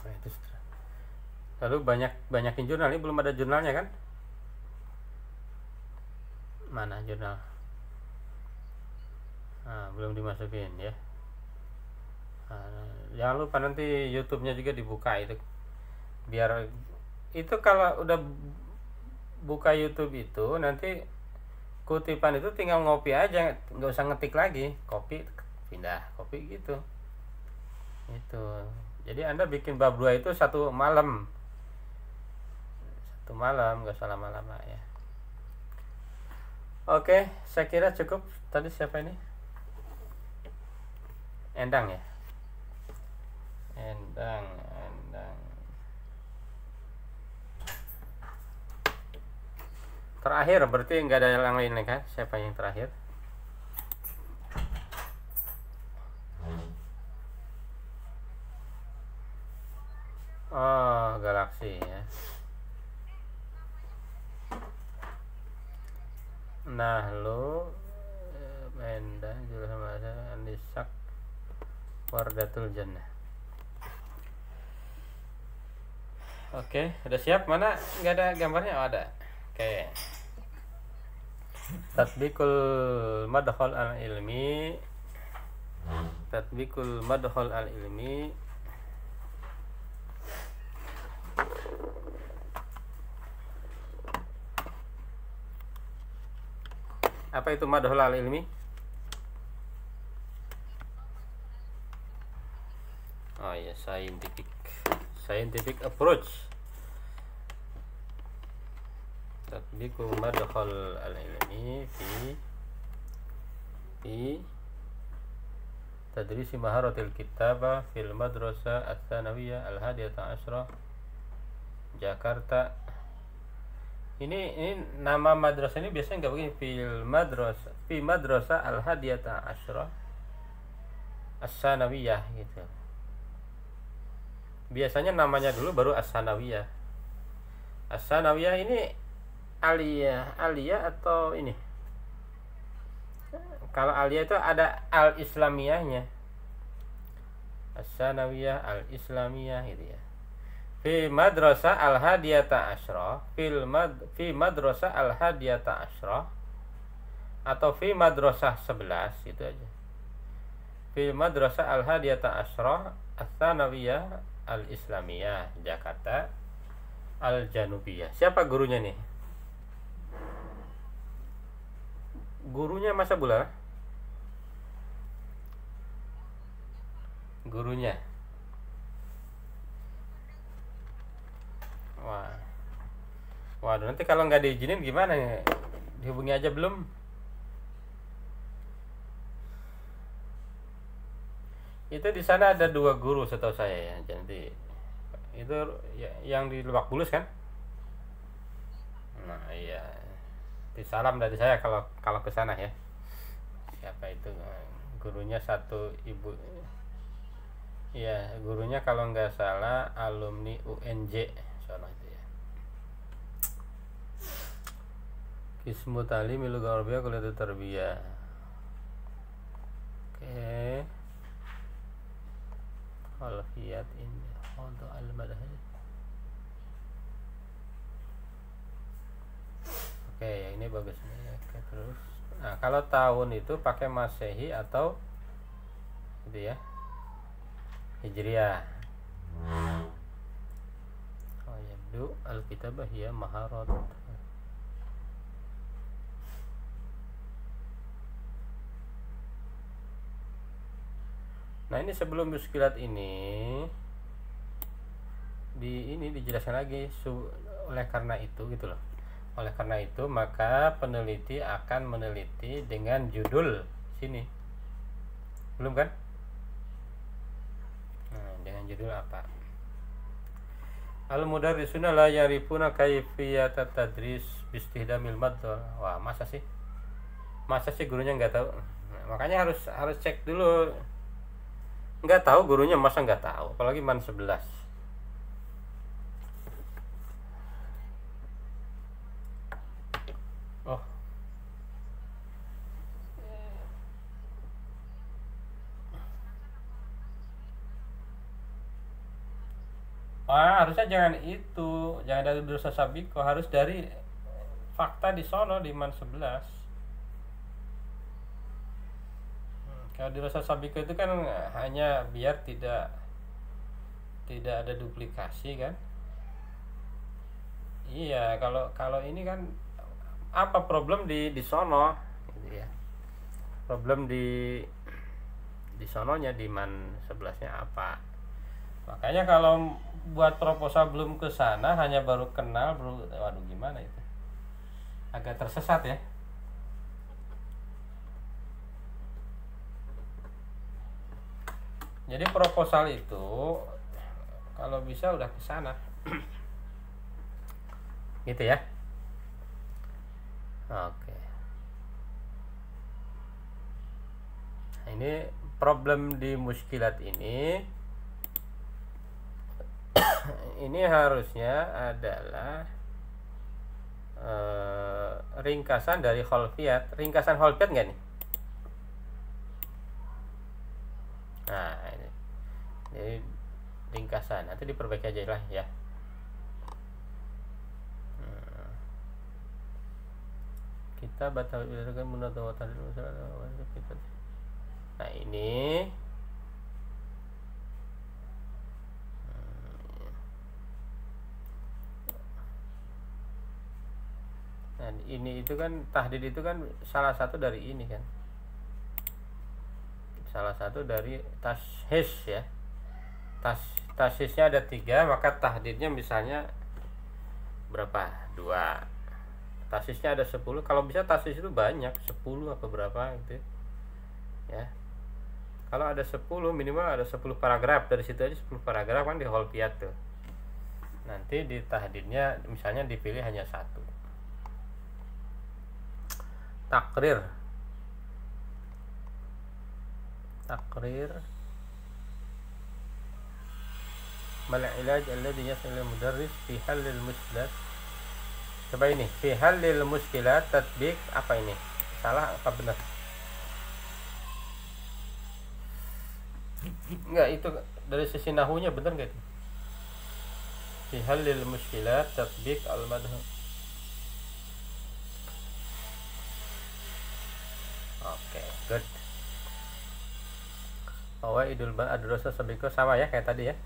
Nah, itu. Lalu banyakin jurnal, ini belum ada jurnalnya kan? Mana jurnal? Nah, belum dimasukin ya. Nah, jangan lupa nanti YouTube-nya juga dibuka itu, biar itu kalau udah buka YouTube itu nanti kutipan itu tinggal ngopi aja, nggak usah ngetik lagi, copy pindah copy gitu. Itu jadi Anda bikin bab 2 itu satu malam, nggak usah lama-lama ya. Oke, saya kira cukup. Tadi siapa ini? Endang ya. Endang. Terakhir berarti nggak ada yang lain kan? Siapa yang terakhir? Oh, Galaxy ya. Nah, lo Endang juga sama Andisak Wardatul Jannah. Oke, udah siap? Mana nggak ada gambarnya? Oh, ada. Oke. Tatbikul madkhal al-ilmi. Apa itu madkhal al-ilmi? Oh ya, scientific approach. Tatbiku madkhal al-ilmi fi tadrisi maharatil kitabah fil madrasah ats-tsanawiyah al-hadiyata asyra Jakarta. Ini nama madrasah ini biasanya nggak begini, fi madrasah al-hadiyata asyra ats-tsanawiyah gitu. Biasanya namanya dulu baru ats-tsanawiyah. Ats-tsanawiyah ini aliyah atau ini? Kalau aliyah itu ada al-islamiyahnya. Ats-tsanawiyah al-islamiyah gitu ya. Fi madrasah al-hadiyata asyra, fi madrasah al-hadiyata asyra atau fi madrasah 11 itu aja. Fi madrasah al-hadiyata asyra ats-tsanawiyah al-islamiyah Jakarta al-janubiyah. Siapa gurunya nih? Gurunya masa Bula? Gurunya. Waduh, nanti kalau nggak diizinin gimana ya? Dihubungi aja belum? Itu di sana ada 2 guru setahu saya ya. Jadi itu ya, yang di Lebak Bulus kan? Nah iya, disalam dari saya kalau ke sana ya. Siapa itu gurunya? Satu ibu. Iya, gurunya kalau nggak salah alumni UNJ soalnya itu ya. Kismu Talim Lughah Arabiyah Kuliah Tarbiyah. Oke. Khalfiyat ini untuk al-madhhab. Oke, yang ini bagus nih. Oke, terus. Nah, kalau tahun itu pakai Masehi atau gitu ya. Hijriah. Oh, yabdu al-kitabah ya maharat. Nah, ini sebelum muskilat ini dijelaskan lagi oleh karena itu gitu loh. Oleh karena itu maka peneliti akan meneliti dengan judul sini. Belum kan? Nah, dengan judul apa? Al-mudarrisuna la yarifuna kaifiyat tadris bistihdamil maddal. Wah, masa sih gurunya nggak tahu? Nah, makanya harus cek dulu. Nggak tahu gurunya, masa nggak tahu? Apalagi man 11. Oh, harusnya jangan itu, jangan dari dosa sabiko, harus dari fakta di sono di man 11. Kalau di dosa sabiko itu kan hanya biar tidak ada duplikasi kan. Iya, kalau kalau ini kan apa problem di sono gitu ya. Problem di sononya di man 11-nya apa. Makanya kalau buat proposal belum ke sana, hanya baru kenal, waduh gimana itu. Agak tersesat ya. Jadi proposal itu kalau bisa udah ke sana. Gitu ya. Oke. Nah, ini problem di muskilat ini ini harusnya adalah ringkasan dari Kholfiyat. Ringkasan Kholfiyat nggak nih? Nah ini jadi ringkasan, nanti diperbaiki aja lah ya. Kita batal kan menatawatan kita. Nah ini nah ini itu kan tahdid itu kan salah satu dari ini kan, salah satu dari tashis ya. Tashisnya ada 3, maka tahdidnya misalnya berapa? 2. Tasisnya ada 10. Kalau bisa tasis itu banyak, 10 apa berapa gitu ya. Kalau ada 10 minimal ada 10 paragraf, dari situ aja 10 paragraf kan di Kholfiyat tuh. Nanti di tahdidnya misalnya dipilih hanya 1. Takrir mal ilaj alladhi yas'al mudarris fi halil muskilat. Coba ini fi halil muskilat tatbik, apa ini? Salah apa benar? Enggak, itu dari sisi nahunya benar enggak itu? Fi halil muskilat tatbik al-madhhab. Oke, good. Idul ad-durasa sabiko sama ya kayak tadi ya.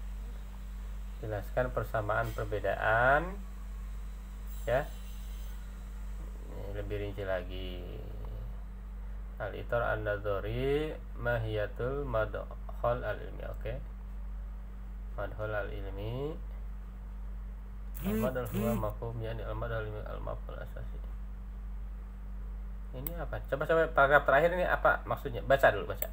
Jelaskan persamaan perbedaan ya. Ini lebih rinci lagi. Al-itar an-nadhari mahiyatul madkhal al-ilmi. Oke. Madkhal al-ilmi. Al-madkhal huwa mafhum yani al-madkhal al-mafhum asasi. Ini apa? Coba paragraf terakhir ini apa maksudnya? Baca dulu, baca.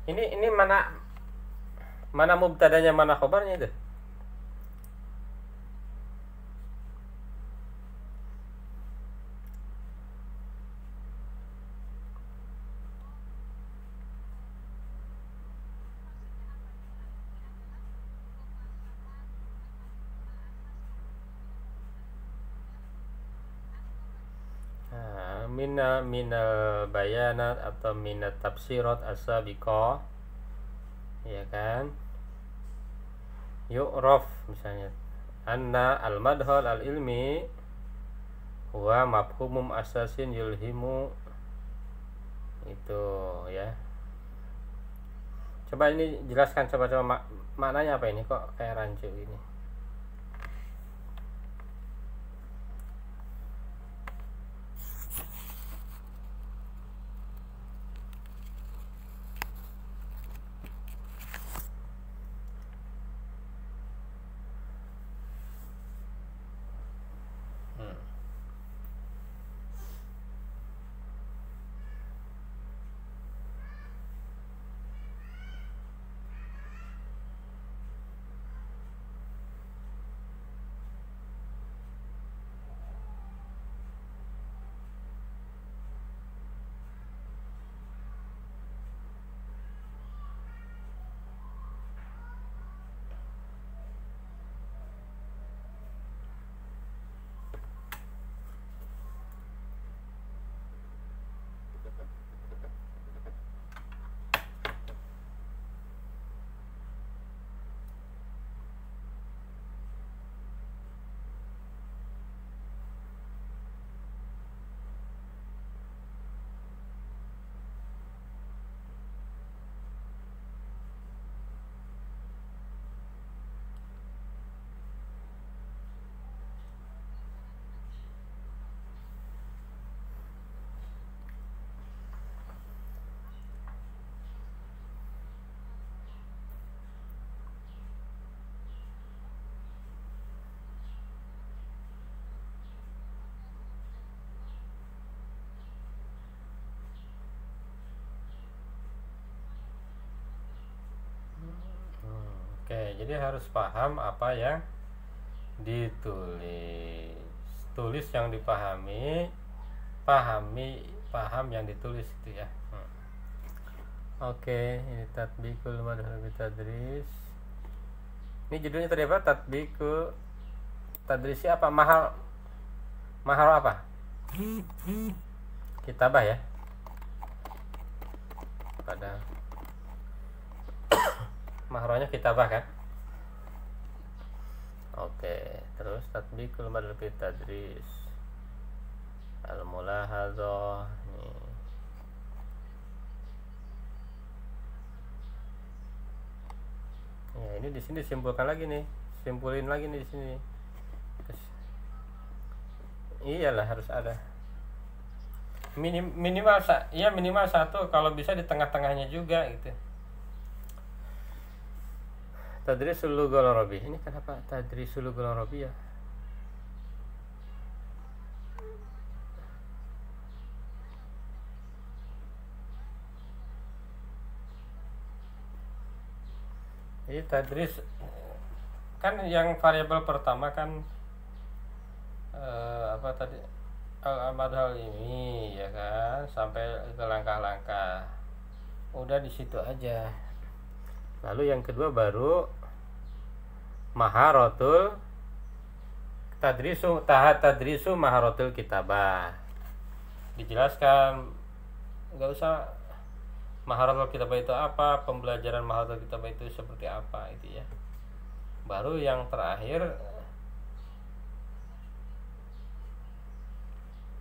Ini mana mubtadanya, mana khobarnya itu? Minal bayanat atau minat tafsirat as-sabiqah ya kan, yu'raf misalnya anna al-madhal al-ilmi huwa mafhumum asasin yulhimu, itu ya. Coba ini jelaskan, coba maknanya apa ini, kok kayak rancu ini. Oke, jadi harus paham apa yang ditulis. Tulis yang dipahami, paham yang ditulis itu ya. Oke, ini tatbikul madhhab tadris. Ini judulnya tadi apa? Tatbikul tadrisi apa? Mahal apa? Kitabah ya. Pada mahronya kitabah kan? Oke, terus tatbikul madhhab tadris. Al-mulahadzah nih. Ya, ini di sini simpulkan lagi nih, simpulin lagi nih di sini. Terus, iyalah harus ada minimal satu, kalau bisa di tengah-tengahnya juga gitu. Tadrisul lughal arabiyah. Ini kenapa tadrisul lughal arabiyah? Jadi tadris kan yang variabel pertama kan apa tadi, al-madhal ini ya kan, sampai ke langkah-langkah udah di situ aja. Lalu yang kedua baru maharatul tadrisu maharatul kitabah, dijelaskan, nggak usah maharatul kitabah itu apa, pembelajaran maharatul kitabah itu seperti apa itu ya. Baru yang terakhir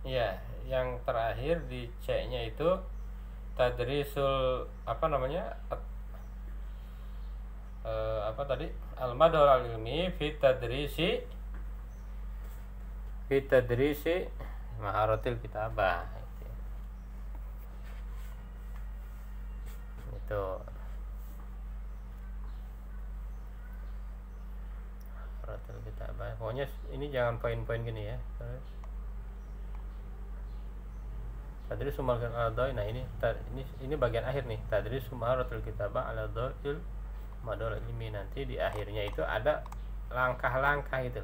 ya, yang terakhir di C-nya itu tadrisul apa namanya, apa tadi, al-madhhal al-ilmi fi tadrisi maharatil kitabah itu. Maharatil kitabah, pokoknya ini jangan poin-poin gini ya. Tadrisu maharatil al-adai. Nah ini bagian akhir nih, tadrisu maharatil kitabah al-adai madhhal ilmi. Nanti di akhirnya itu ada langkah-langkah gitu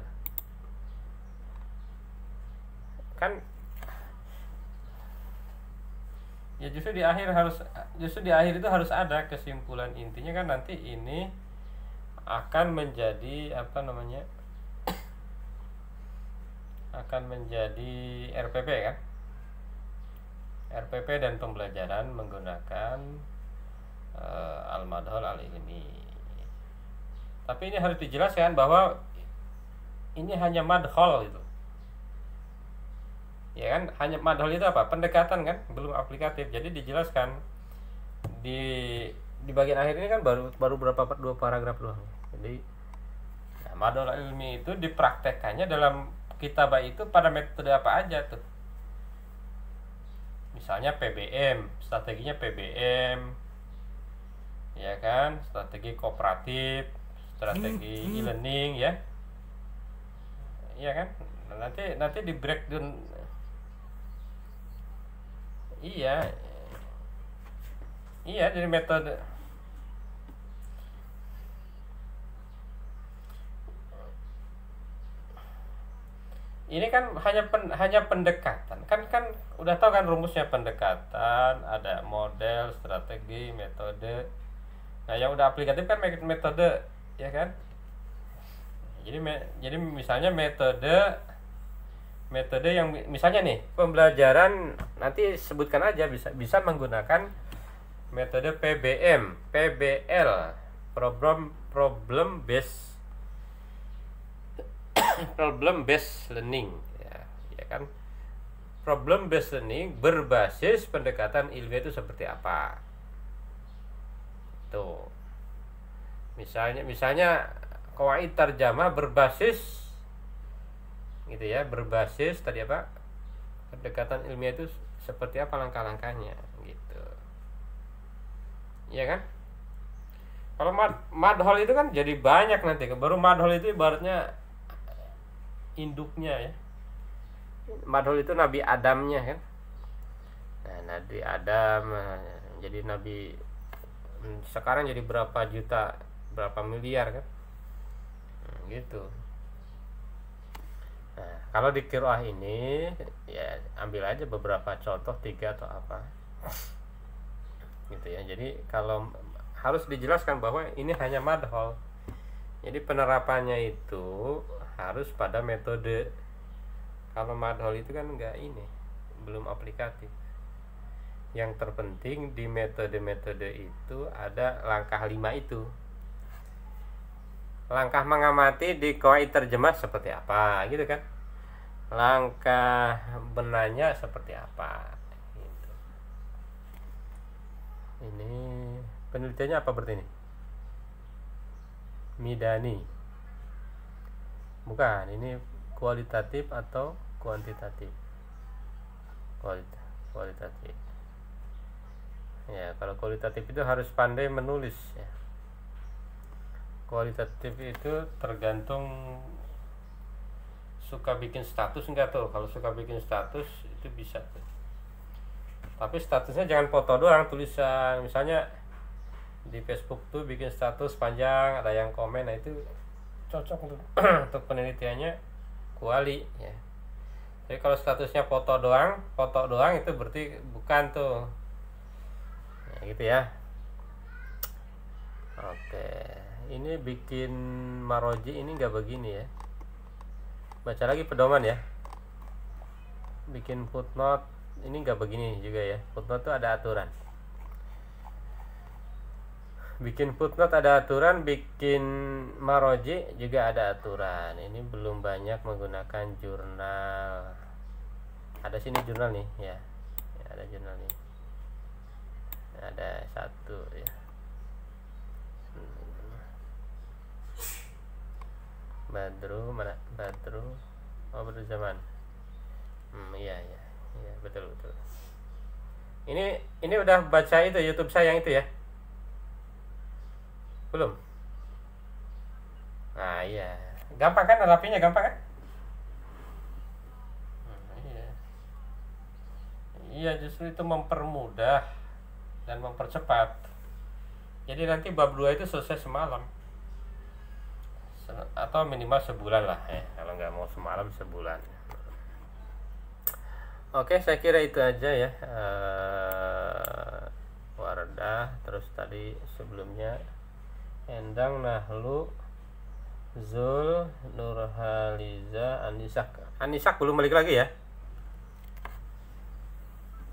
kan ya. Justru di akhir itu harus ada kesimpulan intinya kan. Nanti ini akan menjadi apa namanya, akan menjadi RPP kan, RPP dan pembelajaran menggunakan al-madhhal al-ilmi. Tapi ini harus dijelaskan bahwa ini hanya madhhal itu ya kan, hanya madhhal itu apa, pendekatan kan, belum aplikatif. Jadi dijelaskan di bagian akhir ini kan baru dua paragraf doang. Jadi nah, madhhal ilmi itu dipraktekkannya dalam kitabah itu pada metode apa aja tuh. Misalnya PBM, strateginya PBM ya kan, strategi kooperatif, strategi e-learning ya. Iya kan? Nanti di breakdown. Iya, dari metode. Ini kan hanya pendekatan. Kan udah tahu kan rumusnya, pendekatan, ada model, strategi, metode. Nah, yang udah aplikatif kan metode, ya kan? Jadi misalnya metode yang misalnya nih, pembelajaran nanti sebutkan aja, bisa menggunakan metode PBM, PBL, problem based learning ya kan. Problem based learning berbasis pendekatan ilmiah itu seperti apa tuh. Misalnya qawaid tarjamah berbasis gitu ya, berbasis tadi apa, pendekatan ilmiah itu seperti apa langkah-langkahnya gitu ya kan. Kalau madhhal itu kan jadi banyak nanti, baru madhhal itu ibaratnya induknya ya. Madhhal itu Nabi Adamnya kan. Nah, Nabi Adam jadi Nabi sekarang jadi berapa juta berapa miliar kan. Gitu. Nah, kalau di qiraah ini ya ambil aja beberapa contoh, 3 atau apa gitu ya. Jadi kalau harus dijelaskan bahwa ini hanya madhol, jadi penerapannya itu harus pada metode. Kalau madhol itu kan enggak, ini belum aplikatif. Yang terpenting di metode-metode itu ada langkah 5 itu. Langkah mengamati di qawaid terjemah seperti apa gitu kan, langkah benanya seperti apa gitu. Ini penelitiannya apa berarti ini? Midani, bukan, ini kualitatif atau kuantitatif? Kualitatif ya. Kalau kualitatif itu harus pandai menulis ya. Kualitatif itu tergantung suka bikin status enggak tuh. Kalau suka bikin status itu bisa tuh. Tapi statusnya jangan foto doang, tulisan. Misalnya di Facebook tuh bikin status panjang, ada yang komen, nah itu cocok untuk untuk penelitiannya kuali ya. Jadi kalau statusnya foto doang itu berarti bukan tuh. Ya, gitu ya. Oke, ini bikin maroji ini nggak begini ya. Baca lagi pedoman ya. Bikin footnote ini nggak begini juga ya. Footnote tuh ada aturan. Bikin footnote ada aturan, bikin maroji juga ada aturan. Ini belum banyak menggunakan jurnal. Ada sini jurnal nih ya. Ya, ada jurnal nih. Ada 1 ya. Badru, mana Badru? Oh, Badru Zaman. Iya betul. Ini udah baca itu YouTube saya yang itu ya? Belum? Nah, iya. Gampang kan, rapinya gampang kan? Iya. Iya, justru itu mempermudah dan mempercepat. Jadi nanti bab 2 itu selesai semalam. Atau minimal sebulan lah ya. Kalau nggak mau semalam, sebulan. Oke, saya kira itu aja ya. Wardah, terus tadi sebelumnya Endang, Nahlu, Zul, Nurhaliza, Anisak belum balik lagi ya?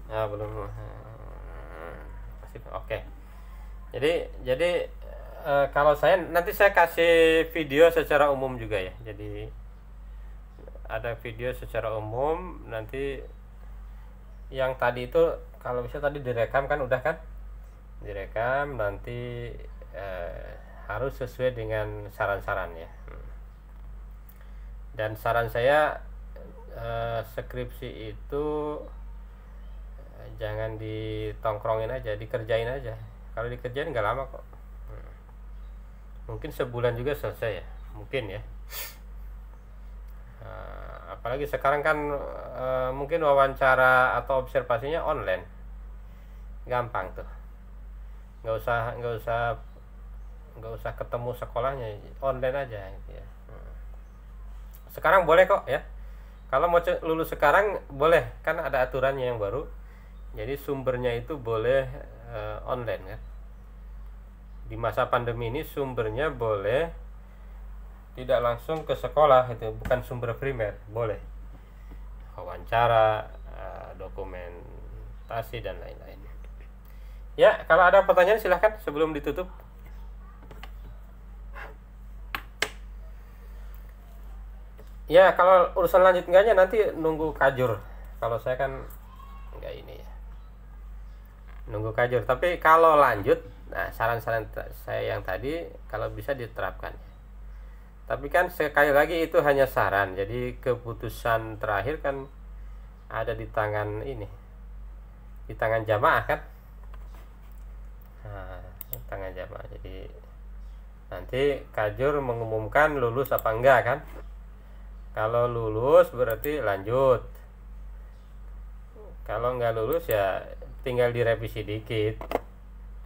Ya belum. Oke. Jadi kalau saya nanti saya kasih video secara umum juga ya. Jadi ada video secara umum nanti. Yang tadi itu kalau bisa tadi direkam kan, udah kan? Direkam nanti harus sesuai dengan saran-saran ya. Dan saran saya skripsi itu jangan ditongkrongin aja, dikerjain aja. Kalau dikerjain nggak lama kok. Mungkin sebulan juga selesai ya, mungkin ya. Apalagi sekarang kan mungkin wawancara atau observasinya online, gampang tuh. Nggak usah ketemu sekolahnya, online aja gitu ya. Sekarang boleh kok ya. Kalau mau lulus sekarang boleh, kan ada aturannya yang baru. Jadi sumbernya itu boleh online ya. Di masa pandemi ini sumbernya boleh tidak langsung ke sekolah, itu bukan sumber primer, boleh wawancara, dokumentasi dan lain-lain. Ya, kalau ada pertanyaan silahkan sebelum ditutup. Ya, kalau urusan lanjut enggaknya nanti nunggu kajur. Kalau saya kan enggak ini ya, nunggu kajur. Tapi kalau lanjut, nah saran-saran saya yang tadi kalau bisa diterapkan. Tapi kan sekali lagi itu hanya saran. Jadi keputusan terakhir kan ada di tangan ini, di tangan jamaah kan. Nah, di tangan jamaah. Jadi nanti kajur mengumumkan lulus apa enggak kan. Kalau lulus berarti lanjut. Kalau enggak lulus ya tinggal direvisi dikit,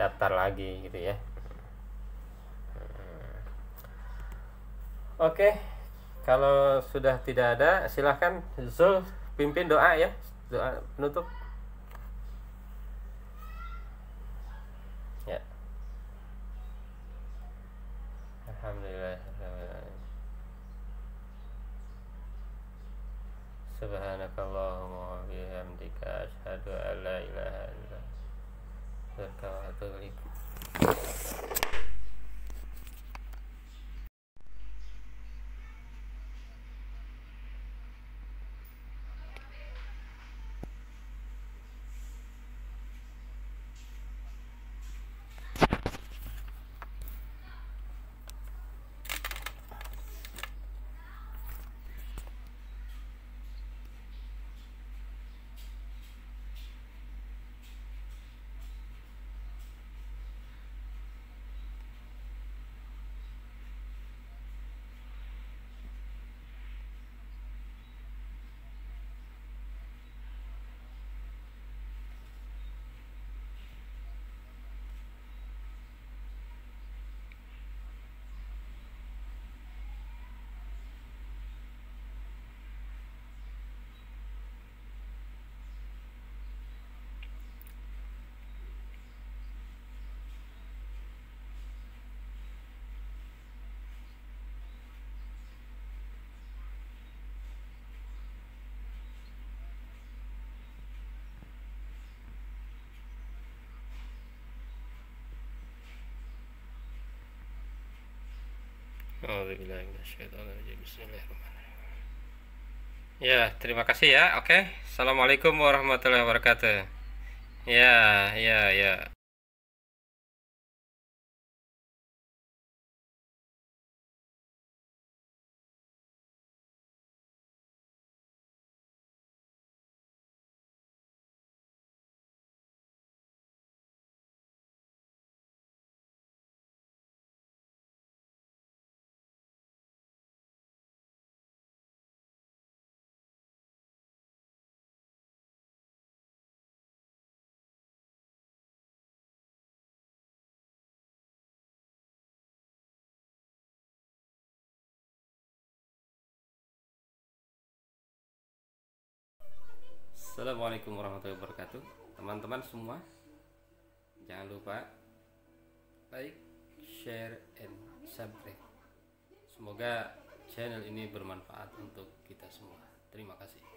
daftar lagi gitu ya. Oke, kalau sudah tidak ada, silahkan Zul pimpin doa ya, doa penutup. Ya, alhamdulillah. Subhanakallahumma wa bihamdika asyhadu an la ilaha illa anta astaghfiruka wa atubu ilaik. A'udzubillahi minasyaitonirrajim. Bismillahirrahmanirrahim. Ya, terima kasih ya. Oke. Assalamualaikum warahmatullahi wabarakatuh. Ya, ya, ya. Assalamualaikum warahmatullahi wabarakatuh. Teman-teman semua, jangan lupa like, share, and subscribe. Semoga channel ini bermanfaat untuk kita semua. Terima kasih.